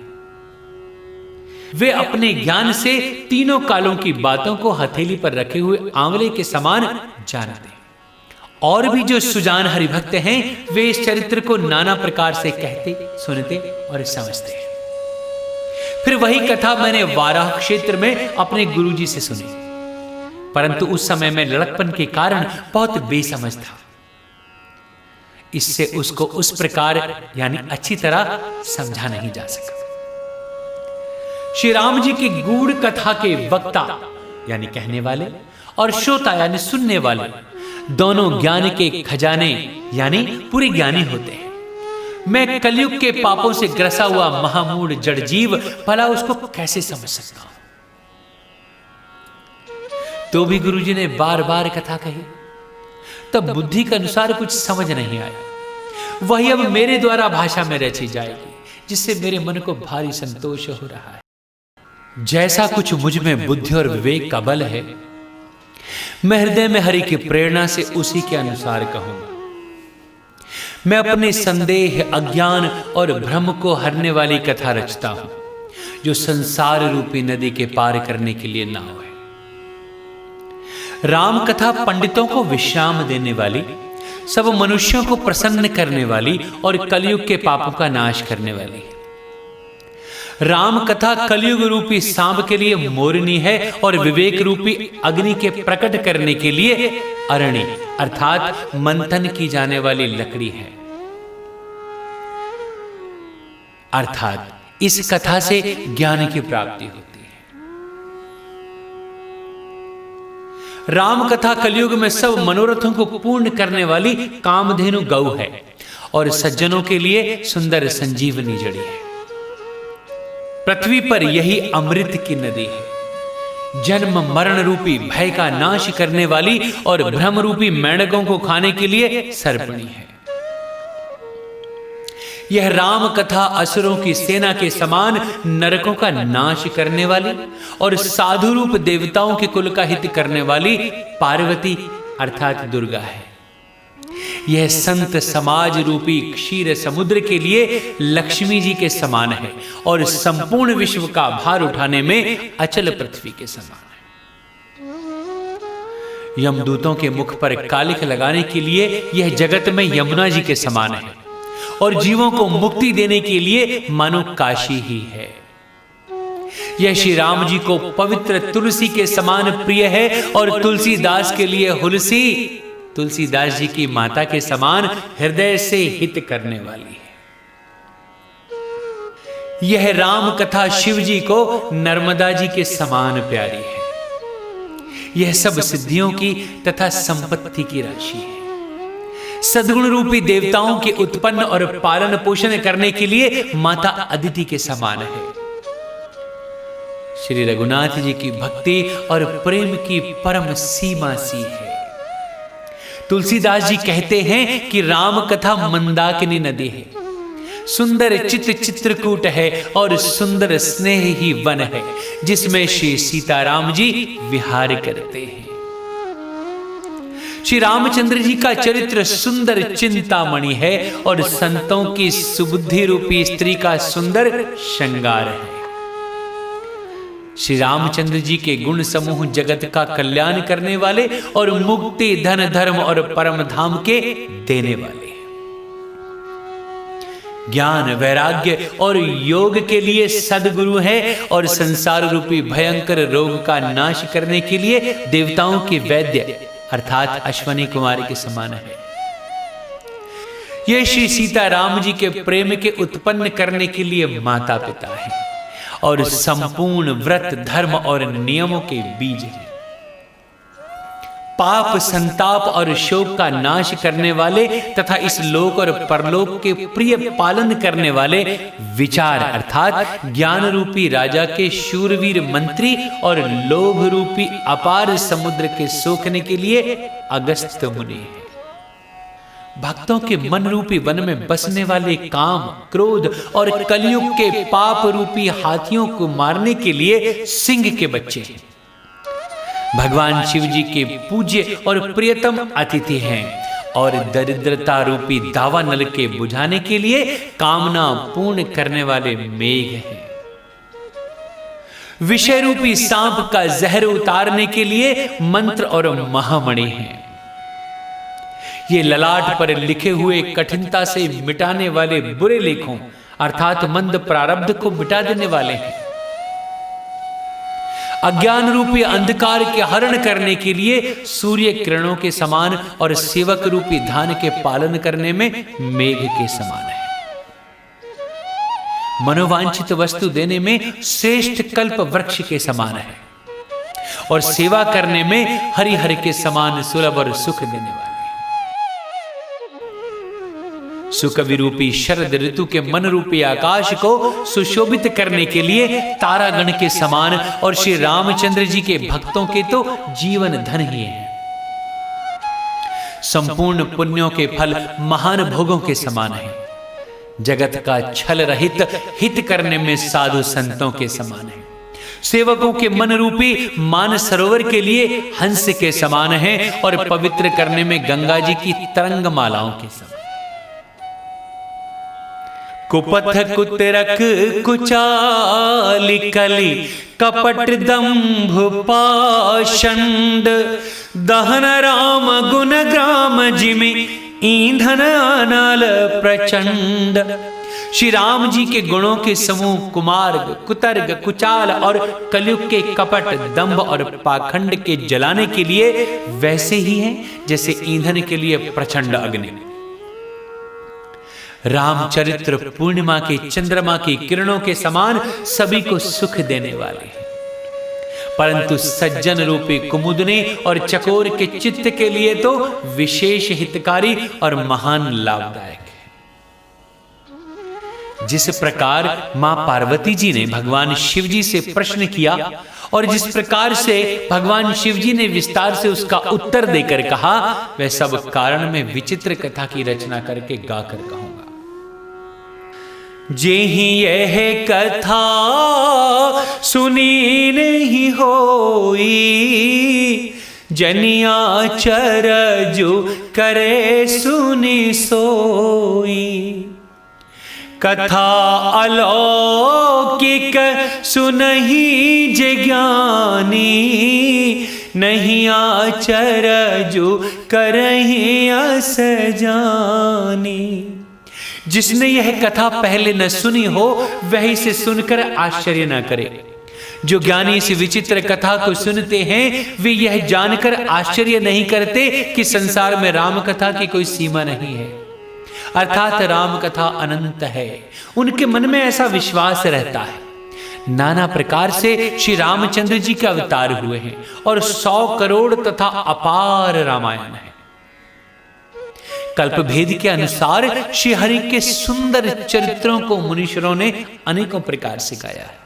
वे अपने ज्ञान से तीनों कालों की बातों को हथेली पर रखे हुए आंवले के समान जानते हैं। और भी जो सुजान हरिभक्त हैं, वे इस चरित्र को नाना प्रकार से कहते, सुनते और समझते हैं। फिर वही कथा मैंने वाराह क्षेत्र में अपने गुरुजी से सुनी, परंतु उस समय में लड़कपन के कारण बहुत बेसमझ था। इससे उसको उस प्रकार यानी अच्छी तरह समझा नहीं जा सका। श्री राम जी की गूढ़ कथा के वक्ता यानी कहने वाले और श्रोता यानी सुनने वाले दोनों ज्ञान के खजाने यानी पूरे ज्ञानी होते हैं। मैं कलयुग के पापों से ग्रसा हुआ महामूढ़ जड़ जीव भला उसको कैसे समझ सकता हूं। तो भी गुरुजी ने बार बार कथा कही, तब बुद्धि के अनुसार कुछ समझ नहीं आया। वही अब मेरे द्वारा भाषा में रची जाएगी, जिससे मेरे मन को भारी संतोष हो रहा है। जैसा कुछ मुझ में बुद्धि और विवेक का बल है, मैं हृदय में हरि की प्रेरणा से उसी के अनुसार कहूंगा। मैं अपने संदेह, अज्ञान और भ्रम को हरने वाली कथा रचता हूं, जो संसार रूपी नदी के पार करने के लिए नाव है। राम कथा पंडितों को विश्राम देने वाली, सब मनुष्यों को प्रसन्न करने वाली और कलयुग के पापों का नाश करने वाली है। राम कथा कलयुग रूपी सांप के लिए मोरनी है और विवेक रूपी अग्नि के प्रकट करने के लिए अरणी अर्थात मंथन की जाने वाली लकड़ी है। अर्थात इस कथा से ज्ञान की प्राप्ति होती है। राम कथा कलयुग में सब मनोरथों को पूर्ण करने वाली कामधेनु गौ है और सज्जनों के लिए सुंदर संजीवनी जड़ी है। पृथ्वी पर यही अमृत की नदी है। जन्म मरण रूपी भय का नाश करने वाली और भ्रम रूपी मेंढकों को खाने के लिए सर्पणी है। यह राम कथा असुरों की सेना के समान नरकों का नाश करने वाली और साधु रूप देवताओं के कुल का हित करने वाली पार्वती अर्थात दुर्गा है। यह संत समाज रूपी क्षीर समुद्र के लिए लक्ष्मी जी के समान है और संपूर्ण विश्व का भार उठाने में अचल पृथ्वी के समान है। यमदूतों के मुख पर कालिख लगाने के लिए यह जगत में यमुना जी के समान है और जीवों को मुक्ति देने के लिए मानो काशी ही है। यह श्री राम जी को पवित्र तुलसी के समान प्रिय है और तुलसीदास के लिए हुलसी तुलसीदास जी की माता के समान हृदय से हित करने वाली है। यह राम कथा शिव जी को नर्मदा जी के समान प्यारी है। यह सब सिद्धियों की तथा संपत्ति की राशि है। सद्गुण रूपी देवताओं के उत्पन्न और पालन पोषण करने के लिए माता अदिति के समान है। श्री रघुनाथ जी की भक्ति और प्रेम की परम सीमा सी है। तुलसीदास जी कहते हैं कि राम कथा मंदाकिनी नदी है, सुंदर चित्रकूट है और सुंदर स्नेह ही वन है जिसमें श्री सीताराम जी विहार करते हैं। श्री रामचंद्र जी का चरित्र सुंदर चिंतामणि है और संतों की सुबुद्धि रूपी स्त्री का सुंदर श्रृंगार है। श्री रामचंद्र जी के गुण समूह जगत का कल्याण करने वाले और मुक्ति धन धर्म और परम धाम के देने वाले हैं। ज्ञान वैराग्य और योग के लिए सद्गुरु है और संसार रूपी भयंकर रोग का नाश करने के लिए देवताओं के वैद्य अर्थात अश्वनी कुमारी के समान है। यह श्री सीताराम जी के प्रेम के उत्पन्न करने के लिए माता पिता है और संपूर्ण व्रत धर्म और नियमों के बीज है। पाप संताप और शोक का नाश करने वाले तथा इस लोक और परलोक के प्रिय पालन करने वाले विचार अर्थात ज्ञान रूपी राजा के शूरवीर मंत्री और लोभ रूपी अपार समुद्र के सोखने के लिए अगस्त्य मुनि है। भक्तों के मन रूपी वन में बसने वाले काम क्रोध और कलयुग के पाप रूपी हाथियों को मारने के लिए सिंह के बच्चे हैं। भगवान शिव जी के पूज्य और प्रियतम अतिथि हैं और दरिद्रता रूपी दावा नल के बुझाने के लिए कामना पूर्ण करने वाले मेघ हैं। विषय रूपी सांप का जहर उतारने के लिए मंत्र और महामणि हैं। ये ललाट पर लिखे हुए कठिनता से मिटाने वाले बुरे लेखों अर्थात मंद प्रारब्ध को मिटा देने वाले हैं। अज्ञान रूपी अंधकार के हरण करने के लिए सूर्य किरणों के समान और सेवक रूपी धान के पालन करने में मेघ के समान है। मनोवांछित वस्तु देने में श्रेष्ठ कल्प वृक्ष के समान है और सेवा करने में हरिहर के समान सुलभ और सुख देने वाले। सुकवि रूपी शरद ऋतु के मन रूपी आकाश को सुशोभित करने के लिए तारागण के समान और श्री रामचंद्र जी के भक्तों के तो जीवन धन ही है। संपूर्ण पुण्यों के फल महान भोगों के समान है। जगत का छल रहित हित करने में साधु संतों के समान है। सेवकों के मन रूपी मान सरोवर के लिए हंस के समान है और पवित्र करने में गंगा जी की तरंग मालाओं के समान। कुपथ कुतरक कुचाली कली कपट दंभ पाषंड दहन राम गुण ग्राम जिमि ईंधन अनल प्रचंड। श्री राम जी के गुणों के समूह कुमार्ग कुतर्ग कुचाल और कलयुग के कपट दंभ और पाखंड के जलाने के लिए वैसे ही हैं जैसे ईंधन के लिए प्रचंड अग्नि। रामचरित्र पूर्णिमा के चंद्रमा की किरणों के समान सभी को सुख देने वाले हैं, परंतु सज्जन रूपी कुमुदने और चकोर के चित्त के लिए तो विशेष हितकारी और महान लाभदायक है। जिस प्रकार मां पार्वती जी ने भगवान शिव जी से प्रश्न किया और जिस प्रकार से भगवान शिव जी ने विस्तार से उसका उत्तर देकर कहा, वह सब कारण में विचित्र कथा की रचना करके गाकर कहूंगा। जेहि यह कथा सुनी नहीं होई, जनिया चरजु करे सुनी सोई। कथा अलौकिक सुनहि जे ज्ञानी, नहीं आचरजु करहि अस जानी। जिसने यह कथा पहले न सुनी हो वह इसे सुनकर आश्चर्य न करे। जो ज्ञानी इस विचित्र कथा को सुनते हैं वे यह जानकर आश्चर्य नहीं करते कि संसार में राम कथा की कोई सीमा नहीं है, अर्थात राम कथा अनंत है। उनके मन में ऐसा विश्वास रहता है। नाना प्रकार से श्री रामचंद्र जी के अवतार हुए हैं और 100 करोड़ तथा अपार रामायण है। कल्प भेद के अनुसार श्री हरि के सुंदर चरित्रों को मुनीश्वरों ने अनेकों प्रकार से गाया है।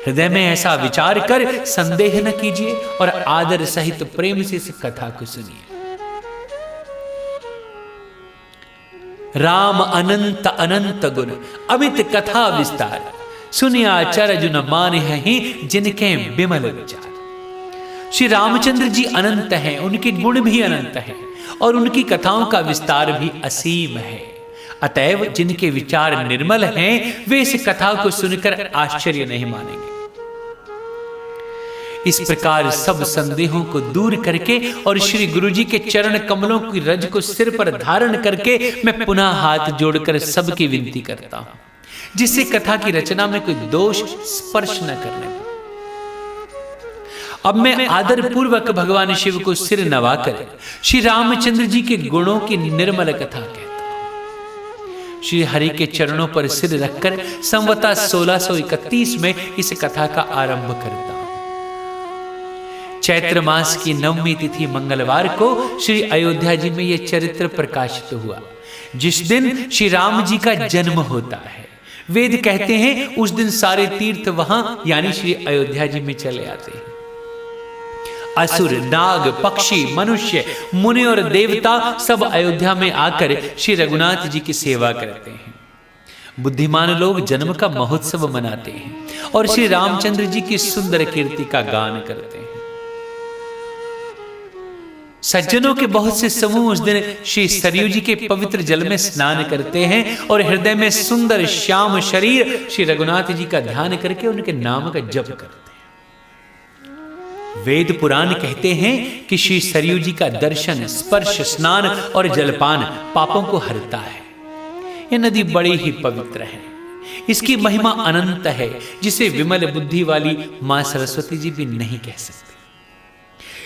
हृदय में ऐसा विचार कर संदेह न कीजिए और आदर सहित प्रेम से इस कथा को सुनिए। राम अनंत अनंत गुण अमित कथा विस्तार, सुनिया चरजु न माने हैं जिनके विमल विचार। श्री रामचंद्र जी अनंत हैं, उनके गुण भी अनंत हैं और उनकी कथाओं का विस्तार भी असीम है। अतएव जिनके विचार निर्मल हैं वे इस कथा को सुनकर आश्चर्य नहीं मानेंगे। इस प्रकार सब संदेहों को दूर करके और श्री गुरु जी के चरण कमलों की रज को सिर पर धारण करके मैं पुनः हाथ जोड़कर सबकी विनती करता हूं, जिससे कथा की रचना में कोई दोष स्पर्श न करने। अब मैं आदर पूर्वक भगवान शिव को सिर नवाकर श्री रामचंद्र जी के गुणों की निर्मल कथा कहता हूं। श्री हरि के चरणों पर सिर रखकर संवता 1631 में इस कथा का आरंभ करता हूं। चैत्र मास की 9वीं तिथि मंगलवार को श्री अयोध्या जी में यह चरित्र प्रकाशित हुआ, जिस दिन श्री राम जी का जन्म होता है। वेद कहते हैं उस दिन सारे तीर्थ वहां यानी श्री अयोध्या जी में चले आते हैं। असुर, नाग, पक्षी, मनुष्य, मुनि और देवता सब अयोध्या में आकर श्री रघुनाथ जी की सेवा करते हैं। बुद्धिमान लोग जन्म का महोत्सव मनाते हैं और श्री रामचंद्र जी की सुंदर कीर्ति का गान करते हैं। सज्जनों के बहुत से समूह उस दिन श्री सरयू जी के पवित्र जल में स्नान करते हैं और हृदय में सुंदर श्याम शरीर श्री रघुनाथ जी का ध्यान करके उनके नाम का जप करते हैं। वेद पुराण कहते हैं कि श्री सरयू जी का दर्शन, स्पर्श, स्नान और जलपान पापों को हरता है। यह नदी बड़ी ही पवित्र है। इसकी महिमा अनंत है, जिसे विमल बुद्धि वाली मां सरस्वती जी भी नहीं कह सकती।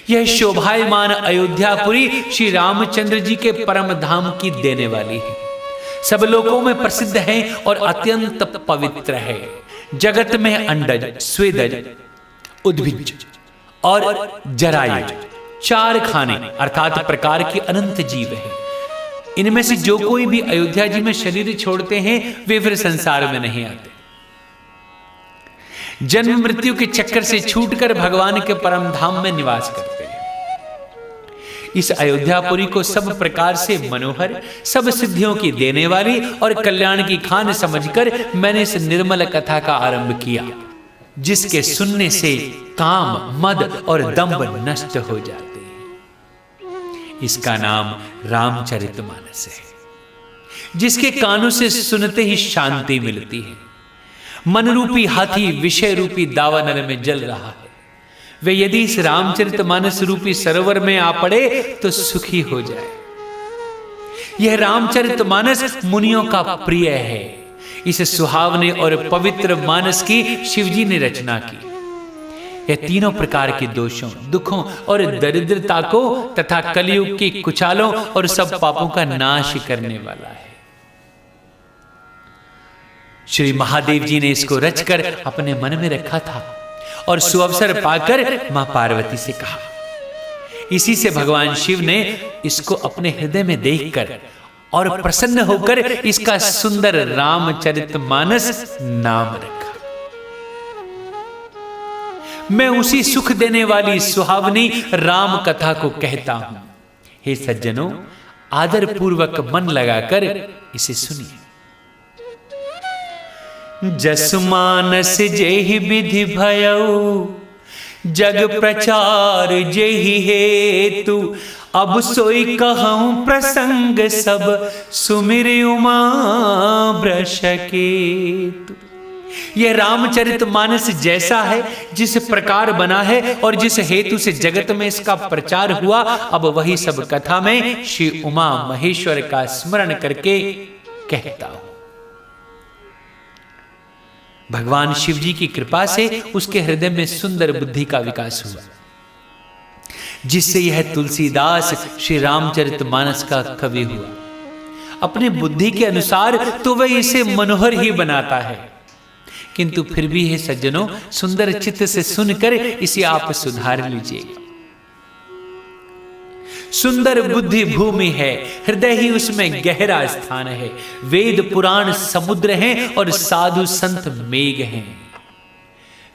यह शोभायमान अयोध्यापुरी श्री रामचंद्र जी के परम धाम की देने वाली है। सब लोकों में प्रसिद्ध है और अत्यंत पवित्र है। जगत में अंडज, स्वेदज, उद्भिज और जरायुज 4 खाने अर्थात प्रकार के अनंत जीव हैं। इनमें से जो कोई भी अयोध्या जी में शरीर छोड़ते हैं वे फिर संसार में नहीं आते। जन्म मृत्यु के चक्कर से छूटकर भगवान के परम धाम में निवास करते हैं। इस अयोध्यापुरी को सब प्रकार से मनोहर, सब सिद्धियों की देने वाली और कल्याण की खान समझकर मैंने इस निर्मल कथा का आरंभ किया, जिसके सुनने से काम, मद और दंभ नष्ट हो जाते हैं। इसका नाम रामचरितमानस है, जिसके कानों से सुनते ही शांति मिलती है। मन रूपी हाथी विषय रूपी दावानल में जल रहा है, वे यदि इस रामचरितमानस रूपी सरोवर में आ पड़े तो सुखी हो जाए। यह रामचरितमानस मुनियों का प्रिय है। इस सुहावने और पवित्र मानस की शिवजी ने रचना की। यह तीनों प्रकार के दोषों, दुखों और दरिद्रता को तथा कलयुग की कुचालों और सब पापों का नाश करने वाला है। श्री महादेव जी ने इसको रचकर अपने मन में रखा था और सुअवसर पाकर मां पार्वती से कहा। इसी से भगवान शिव ने इसको अपने हृदय में देखकर और प्रसन्न होकर इसका सुंदर रामचरितमानस नाम रखा। मैं उसी सुख देने वाली सुहावनी राम कथा को कहता हूं। हे सज्जनों, आदर पूर्वक मन लगाकर इसे सुनिए। जस मानस जेहि विधि भयऊ, जग प्रचार जेहि हेतु, अब सोई कहूँ प्रसंग सब, सुमिर उमा वृष केतु। यह रामचरितमानस जैसा है, जिस प्रकार बना है और जिस हेतु से जगत में इसका प्रचार हुआ, अब वही सब कथा में श्री उमा महेश्वर का स्मरण करके कहता हूं। भगवान शिव जी की कृपा से उसके हृदय में सुंदर बुद्धि का विकास हुआ, जिससे यह तुलसीदास श्री रामचरितमानस का कवि हुआ। अपने बुद्धि के अनुसार तो वह इसे मनोहर ही बनाता है, किंतु फिर भी हे सज्जनों, सुंदर चित्त से सुनकर इसे आप सुधार लीजिएगा। सुंदर बुद्धि भूमि है, हृदय ही उसमें गहरा स्थान है। वेद पुराण समुद्र हैं और साधु संत मेघ हैं।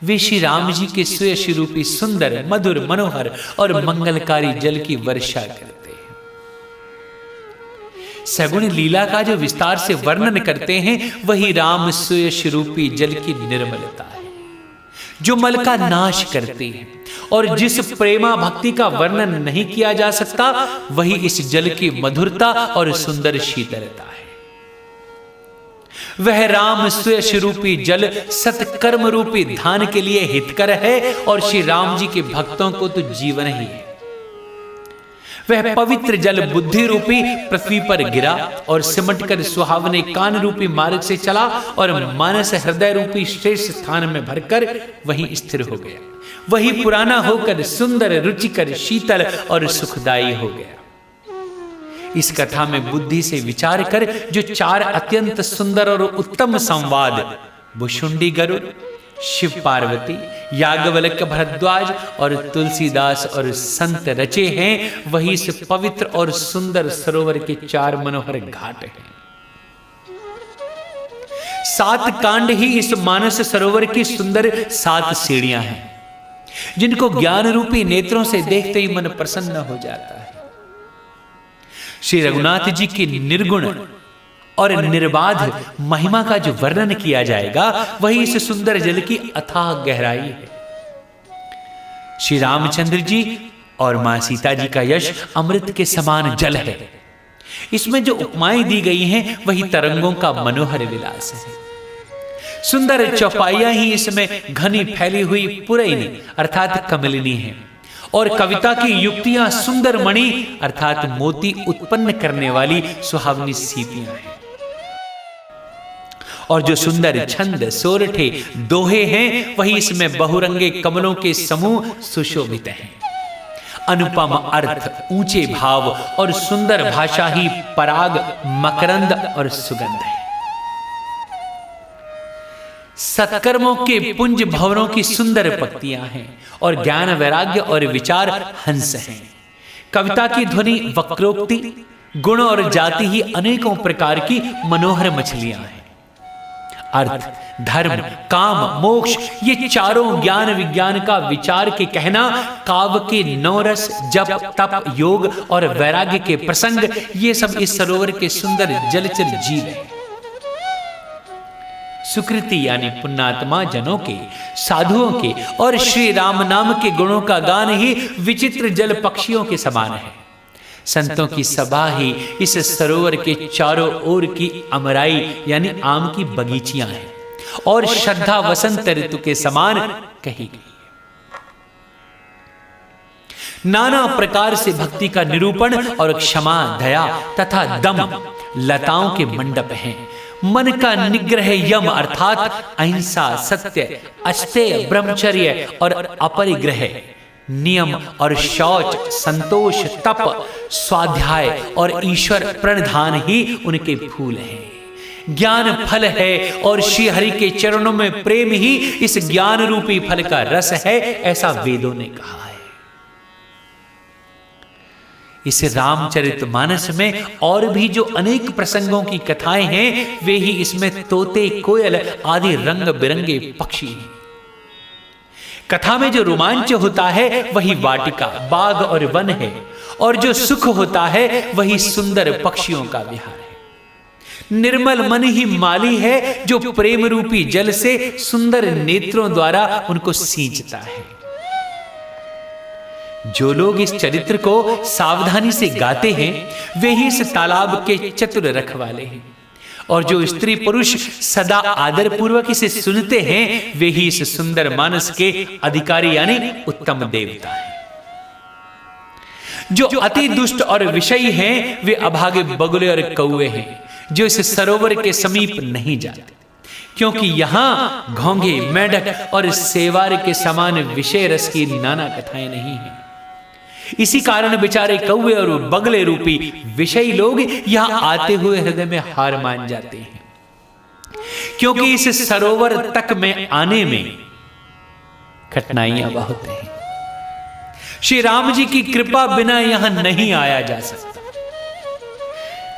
वे श्री राम जी के सुयश रूपी सुंदर, मधुर, मनोहर और मंगलकारी जल की वर्षा करते हैं। सगुण लीला का जो विस्तार से वर्णन करते हैं, वही राम सुयश रूपी जल की निर्मलता है, जो मल का नाश करती है। और जिस प्रेमा भक्ति का वर्णन नहीं किया जा सकता, वही इस जल की मधुरता और सुंदर शीतलता है। वह राम सुयश रूपी जल सत्कर्म रूपी धान के लिए हितकर है, और श्री राम जी के भक्तों को तो जीवन ही है। वह पवित्र जल बुद्धि रूपी पृथ्वी पर गिरा और सिमट कर सुहावने कान रूपी मार्ग से चला, और मानस हृदय रूपी श्रेष्ठ स्थान में भरकर वहीं स्थिर हो गया। वही पुराना होकर सुंदर, रुचिकर, शीतल और सुखदायी हो गया। इस कथा में बुद्धि से विचार कर जो चार अत्यंत सुंदर और उत्तम संवाद भुशुंडी गरुड़, शिव पार्वती, याज्ञवल्क्य भरद्वाज और तुलसीदास और संत रचे हैं, वही इस पवित्र और सुंदर सरोवर के चार मनोहर घाट हैं। 7 कांड ही इस मानस सरोवर की सुंदर 7 सीढ़ियां हैं, जिनको ज्ञान रूपी नेत्रों से देखते ही मन प्रसन्न हो जाता है। श्री रघुनाथ जी की निर्गुण और निर्बाध महिमा का जो वर्णन किया जाएगा, वही इस सुंदर जल की अथाह गहराई है। श्री रामचंद्र जी और मां सीता जी का यश अमृत के समान जल है। इसमें जो उपमाएं दी गई हैं, वही तरंगों का मनोहर विलास है। सुंदर चौपाइयां ही इसमें घनी फैली हुई पुरैनी अर्थात कमलिनी है, और कविता की युक्तियां सुंदर मणि अर्थात मोती उत्पन्न करने वाली सुहावनी सीपियां हैं। और जो सुंदर छंद, सोरठे, दोहे हैं, वही इसमें बहुरंगे कमलों के समूह सुशोभित हैं। अनुपम अर्थ, ऊंचे भाव और सुंदर भाषा ही पराग, मकरंद और सुगंध है। सत्कर्मों के पुंज भवनों की सुंदर पक्तियां हैं, और ज्ञान, वैराग्य और विचार हंस हैं। कविता की ध्वनि, वक्रोक्ति, गुण और जाति ही अनेकों प्रकार की मनोहर मछलियां हैं। अर्थ, धर्म, काम, मोक्ष, ये चारों ज्ञान विज्ञान का विचार के कहना, काव्य के 9 रस, जप, तप, योग और वैराग्य के प्रसंग, ये सब इस सरोवर के सुंदर जलचर जीव हैं। सुकृति यानी पुण्यात्मा जनों के, साधुओं के और श्री राम नाम के गुणों का गान ही विचित्र जल पक्षियों के समान है। संतों की सभा ही इस सरोवर के चारों ओर की अमराई यानी आम की बगीचियां हैं, और श्रद्धा वसंत ऋतु के समान कही गई। नाना प्रकार से भक्ति का निरूपण और क्षमा, दया तथा दम लताओं के मंडप हैं। मन का निग्रह यम अर्थात अहिंसा, सत्य, अस्तेय, ब्रह्मचर्य और अपरिग्रह, नियम और शौच, संतोष, तप, स्वाध्याय और ईश्वर प्रणिधान ही उनके फूल हैं। ज्ञान फल है, और श्री हरि के चरणों में प्रेम ही इस ज्ञान रूपी फल का रस है, ऐसा वेदों ने कहा है। इस रामचरितमानस में और भी जो अनेक प्रसंगों की कथाएं हैं, वे ही इसमें तोते, कोयल आदि रंग बिरंगे पक्षी हैं। कथा में जो रोमांच होता है, वही वाटिका, बाग और वन है, और जो सुख होता है, वही सुंदर पक्षियों का विहार है। निर्मल मन ही माली है जो प्रेम रूपी जल से सुंदर नेत्रों द्वारा उनको सींचता है। जो लोग इस चरित्र को सावधानी से गाते हैं वे ही इस तालाब के चतुर रखवाले हैं, और जो स्त्री पुरुष सदा आदर पूर्वक इसे सुनते हैं वे ही इस सुंदर मानस के अधिकारी यानी उत्तम देवता हैं। जो अति दुष्ट और विषयी हैं वे अभागे बगुले और कौवे हैं जो इस सरोवर के समीप नहीं जाते, क्योंकि यहां घोंघे, मेढक और सेवार के समान विषय रस की नाना कथाएं नहीं हैं। इसी कारण बेचारे कौवे और बगले रूपी विषयी लोग यहां आते हुए हृदय में हार मान जाते हैं, क्योंकि इस सरोवर तक में आने में कठिनाइयां बहुत हैं। श्री राम जी की कृपा बिना यहां नहीं आया जा सकता।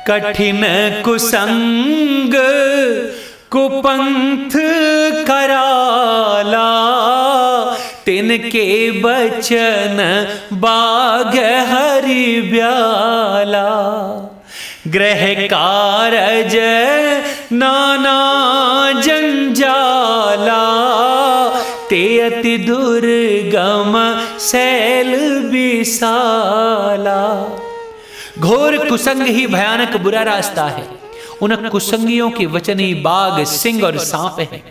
कठिन कुसंग कुपंथ कराला, तिनके बचन बाग हरि ब्याला। ग्रह कारज नाना जंजाला, ते अति दुर्गम शैल विशाला। घोर कुसंग ही भयानक बुरा रास्ता है। उन कुसंगियों के वचन ही बाघ, सिंह और सांप है।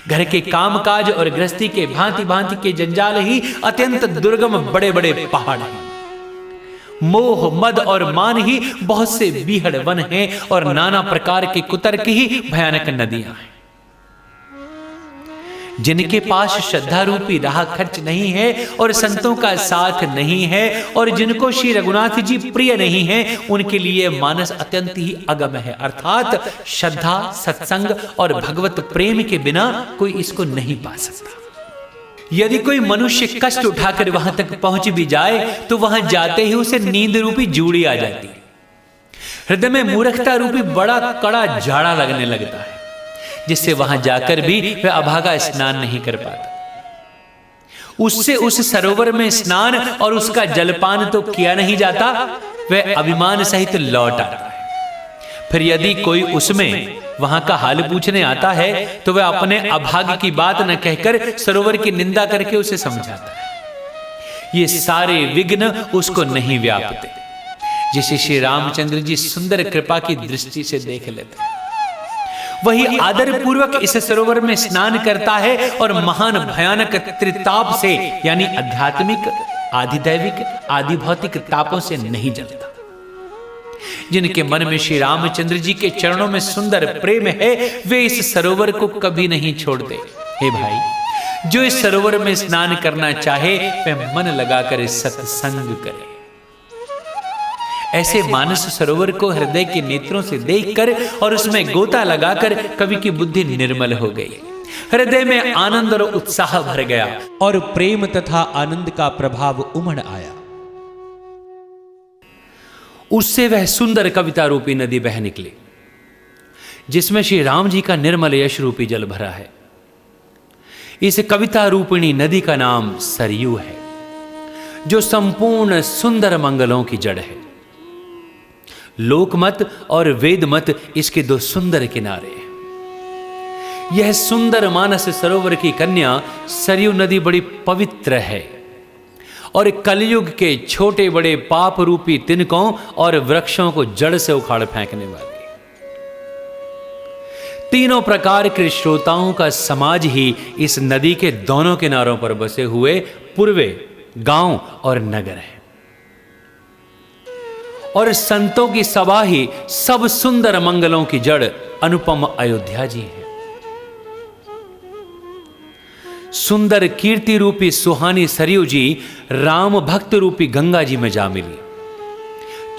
घर के कामकाज और गृहस्थी के भांति भांति के जंजाल ही अत्यंत दुर्गम बड़े बड़े पहाड़ हैं। मोह, मद और मान ही बहुत से बीहड़ वन हैं, और नाना प्रकार के कुतर्क ही भयानक नदियां हैं। जिनके पास श्रद्धा रूपी राह खर्च नहीं है और संतों का साथ नहीं है, और जिनको श्री रघुनाथ जी प्रिय नहीं है, उनके लिए मानस अत्यंत ही अगम है। अर्थात श्रद्धा, सत्संग और भगवत प्रेम के बिना कोई इसको नहीं पा सकता। यदि कोई मनुष्य कष्ट उठाकर वहां तक पहुंच भी जाए तो वहां जाते ही उसे नींद रूपी जूड़ी आ जाती है। हृदय में मूर्खता रूपी बड़ा कड़ा जाड़ा लगने लगता है, जिससे वहां जाकर भी वह अभागा स्नान नहीं कर पाता। उससे उस सरोवर में स्नान और उसका जलपान तो किया नहीं जाता, वह अभिमान सहित लौट आता है। फिर यदि कोई उसमें वहां का हाल पूछने आता है तो वह अपने अभाग्य की बात न कहकर सरोवर की निंदा करके उसे समझाता है। ये सारे विघ्न उसको नहीं व्यापते, जिसे श्री रामचंद्र जी सुंदर कृपा की दृष्टि से देख लेते हैं। वही आदर पूर्वक इस सरोवर में स्नान करता है और महान भयानक त्रिताप से यानी आध्यात्मिक, आधिदैविक, आदि भौतिक तापों से नहीं जलता। जिनके मन में श्री रामचंद्र जी के चरणों में सुंदर प्रेम है, वे इस सरोवर को कभी नहीं छोड़ते। हे भाई, जो इस सरोवर में स्नान करना चाहे वह मन लगाकर सत्संग करे। ऐसे मानस सरोवर को हृदय के नेत्रों से देखकर और उसमें गोता लगाकर कवि की बुद्धि निर्मल हो गई। हृदय में आनंद और उत्साह भर गया और प्रेम तथा आनंद का प्रभाव उमड़ आया। उससे वह सुंदर कविता रूपी नदी बह निकली, जिसमें श्री राम जी का निर्मल यश रूपी जल भरा है। इस कविता रूपिणी नदी का नाम सरयू है, जो संपूर्ण सुंदर मंगलों की जड़ है। लोकमत और वेदमत इसके दो सुंदर किनारे हैं। यह सुंदर मानस सरोवर की कन्या सरयू नदी बड़ी पवित्र है और कलयुग के छोटे बड़े पाप रूपी तिनकों और वृक्षों को जड़ से उखाड़ फेंकने वाली। तीनों प्रकार के श्रोताओं का समाज ही इस नदी के दोनों किनारों पर बसे हुए पूर्वे गांव और नगर है। और संतों की सभा ही सब सुंदर मंगलों की जड़ अनुपम अयोध्या जी है। सुंदर कीर्ति रूपी सुहानी सरयू जी राम भक्त रूपी गंगा जी में जा मिली।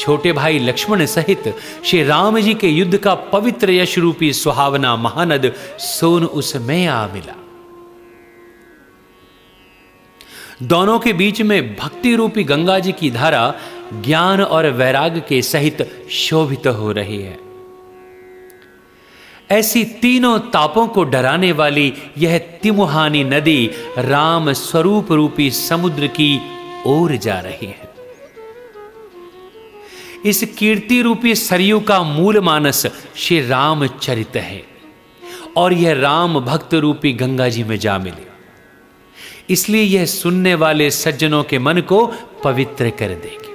छोटे भाई लक्ष्मण सहित श्री राम जी के युद्ध का पवित्र यश रूपी सुहावना महानद सोन उसमें आ मिला। दोनों के बीच में भक्ति रूपी गंगा जी की धारा ज्ञान और वैराग्य के सहित शोभित हो रही है। ऐसी तीनों तापों को डराने वाली यह तिमुहानी नदी राम स्वरूप रूपी समुद्र की ओर जा रही है। इस कीर्ति रूपी सरयू का मूल मानस श्री रामचरित है और यह राम भक्त रूपी गंगा जी में जा मिले। इसलिए यह सुनने वाले सज्जनों के मन को पवित्र कर देगी।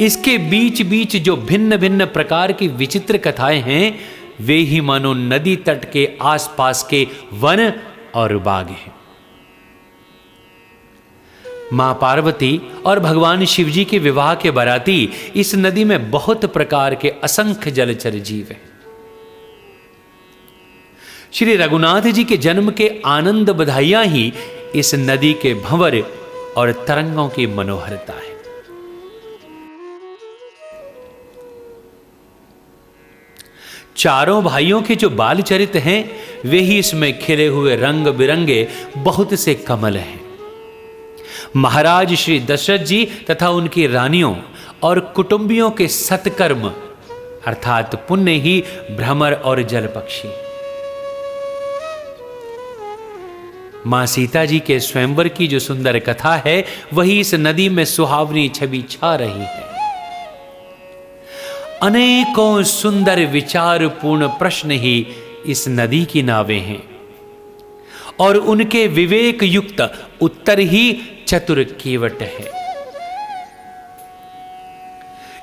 इसके बीच बीच जो भिन्न भिन्न प्रकार की विचित्र कथाएं हैं वे ही मानो नदी तट के आसपास के वन और बाग हैं। मां पार्वती और भगवान शिव जी के विवाह के बाराती इस नदी में बहुत प्रकार के असंख्य जलचर जीव हैं। श्री रघुनाथ जी के जन्म के आनंद बधाइयां ही इस नदी के भंवर और तरंगों की मनोहरता है। चारों भाइयों के जो बाल चरित हैं वे ही इसमें खिले हुए रंग बिरंगे बहुत से कमल हैं। महाराज श्री दशरथ जी तथा उनकी रानियों और कुटुंबियों के सत्कर्म अर्थात पुण्य ही भ्रमर और जल पक्षी। मां सीता जी के स्वयंवर की जो सुंदर कथा है वही इस नदी में सुहावनी छवि छा रही है। अनेकों सुंदर विचारपूर्ण प्रश्न ही इस नदी की नावें हैं और उनके विवेक युक्त उत्तर ही चतुर केवट है।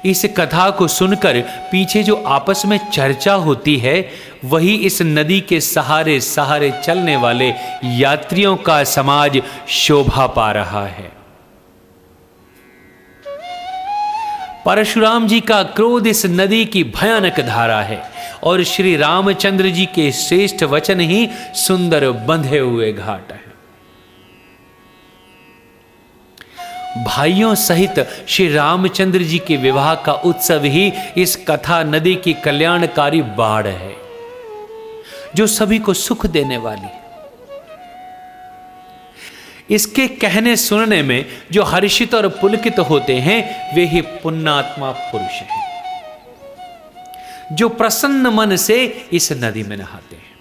इस कथा को सुनकर पीछे जो आपस में चर्चा होती है वही इस नदी के सहारे सहारे चलने वाले यात्रियों का समाज शोभा पा रहा है। परशुराम जी का क्रोध इस नदी की भयानक धारा है और श्री रामचंद्र जी के श्रेष्ठ वचन ही सुंदर बंधे हुए घाट है। भाइयों सहित श्री रामचंद्र जी के विवाह का उत्सव ही इस कथा नदी की कल्याणकारी बाढ़ है जो सभी को सुख देने वाली है। इसके कहने सुनने में जो हर्षित और पुलकित होते हैं वे ही पुण्यात्मा पुरुष हैं जो प्रसन्न मन से इस नदी में नहाते हैं।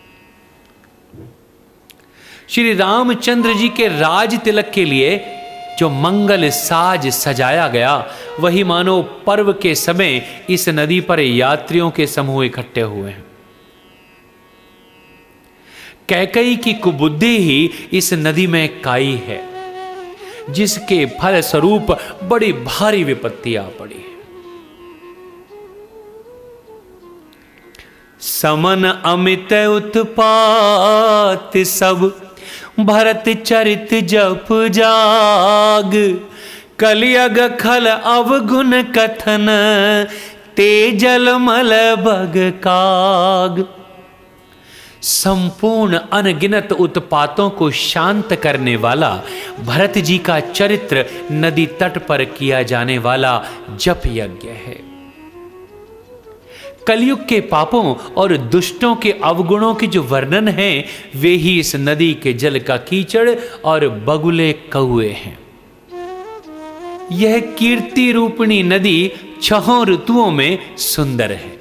श्री रामचंद्र जी के राज तिलक के लिए जो मंगल साज सजाया गया वही मानो पर्व के समय इस नदी पर यात्रियों के समूह इकट्ठे हुए हैं। कैकई की कुबुद्धि ही इस नदी में काई है जिसके फल स्वरूप बड़ी भारी विपत्ति आ पड़ी है। समन अमित उत्पात सब भरत चरित जप जाग कलियग खल अवगुण कथन तेजल मल बग काग। संपूर्ण अनगिनत उत्पातों को शांत करने वाला भरत जी का चरित्र नदी तट पर किया जाने वाला जप यज्ञ है। कलयुग के पापों और दुष्टों के अवगुणों के जो वर्णन है वे ही इस नदी के जल का कीचड़ और बगुले कौए हैं। यह कीर्ति रूपिणी नदी 6 ऋतुओं में सुंदर है।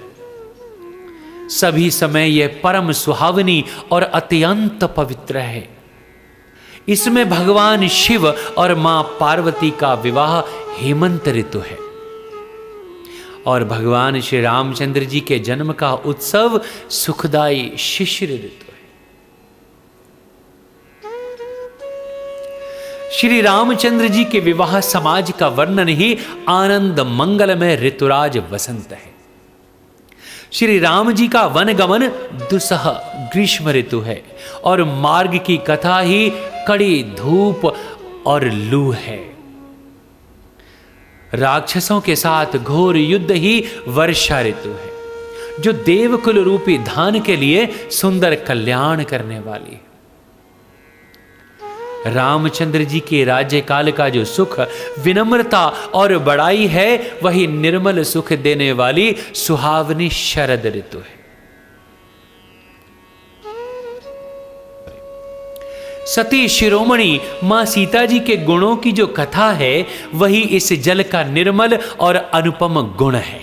सभी समय यह परम सुहावनी और अत्यंत पवित्र है। इसमें भगवान शिव और मां पार्वती का विवाह हेमंत ऋतु है और भगवान श्री रामचंद्र जी के जन्म का उत्सव सुखदायी शिशिर ऋतु है। श्री रामचंद्र जी के विवाह समाज का वर्णन ही आनंद मंगलमय ऋतुराज वसंत है। श्री राम जी का वनगमन दुसह ग्रीष्म ऋतु है और मार्ग की कथा ही कड़ी धूप और लू है। राक्षसों के साथ घोर युद्ध ही वर्षा ऋतु है जो देवकुल रूपी धान के लिए सुंदर कल्याण करने वाली है। रामचंद्र जी के राज्यकाल का जो सुख विनम्रता और बड़ाई है वही निर्मल सुख देने वाली सुहावनी शरद ऋतु है। सती शिरोमणि मां सीता जी के गुणों की जो कथा है वही इस जल का निर्मल और अनुपम गुण है।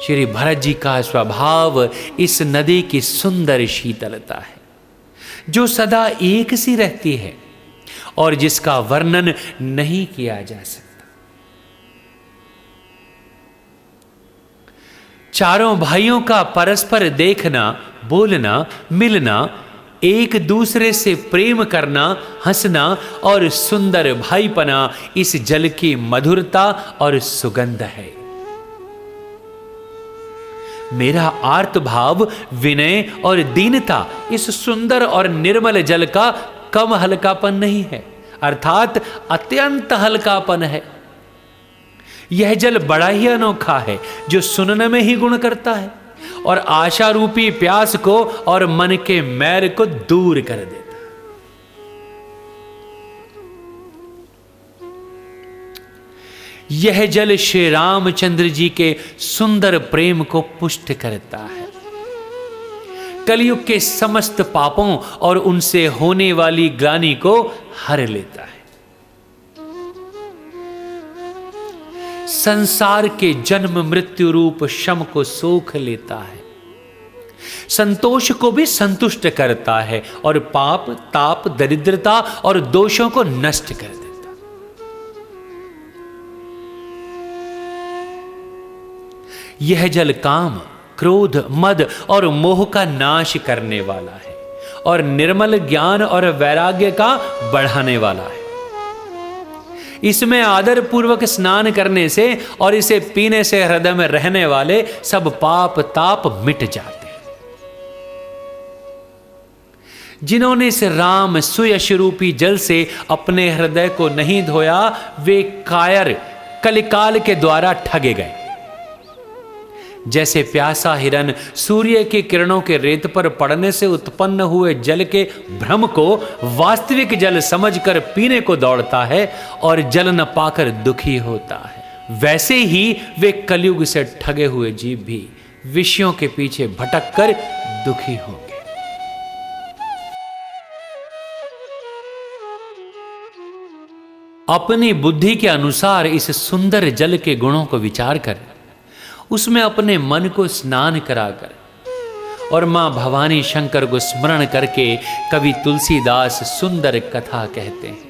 श्री भरत जी का स्वभाव इस नदी की सुंदर शीतलता है जो सदा एक सी रहती है और जिसका वर्णन नहीं किया जा सकता। चारों भाइयों का परस्पर देखना, बोलना, मिलना, एक दूसरे से प्रेम करना, हंसना और सुंदर भाईपना इस जल की मधुरता और सुगंध है। मेरा आर्त भाव, विनय और दीनता इस सुंदर और निर्मल जल का कम हल्कापन नहीं है, अर्थात अत्यंत हल्कापन है। यह जल बड़ा ही अनोखा है, जो सुनने में ही गुण करता है और आशा रूपी प्यास को और मन के मैल को दूर कर देता है। यह जल श्री रामचंद्र जी के सुंदर प्रेम को पुष्ट करता है, कलयुग के समस्त पापों और उनसे होने वाली ग्लानि को हर लेता है, संसार के जन्म मृत्यु रूप शम को सोख लेता है, संतोष को भी संतुष्ट करता है और पाप, ताप, दरिद्रता और दोषों को नष्ट कर देता है। यह जल काम, क्रोध, मद और मोह का नाश करने वाला है और निर्मल ज्ञान और वैराग्य का बढ़ाने वाला है। इसमें आदर पूर्वक स्नान करने से और इसे पीने से हृदय में रहने वाले सब पाप ताप मिट जाते हैं। जिन्होंने इस राम सुयश रूपी जल से अपने हृदय को नहीं धोया, वे कायर कलिकाल के द्वारा ठगे गए। जैसे प्यासा हिरन सूर्य की किरणों के रेत पर पड़ने से उत्पन्न हुए जल के भ्रम को वास्तविक जल समझकर पीने को दौड़ता है और जल न पाकर दुखी होता है, वैसे ही वे कलयुग से ठगे हुए जीव भी विषयों के पीछे भटक कर दुखी होंगे। अपनी बुद्धि के अनुसार इस सुंदर जल के गुणों को विचार कर उसमें अपने मन को स्नान कराकर और मां भवानी शंकर को स्मरण करके कवि तुलसीदास सुंदर कथा कहते हैं।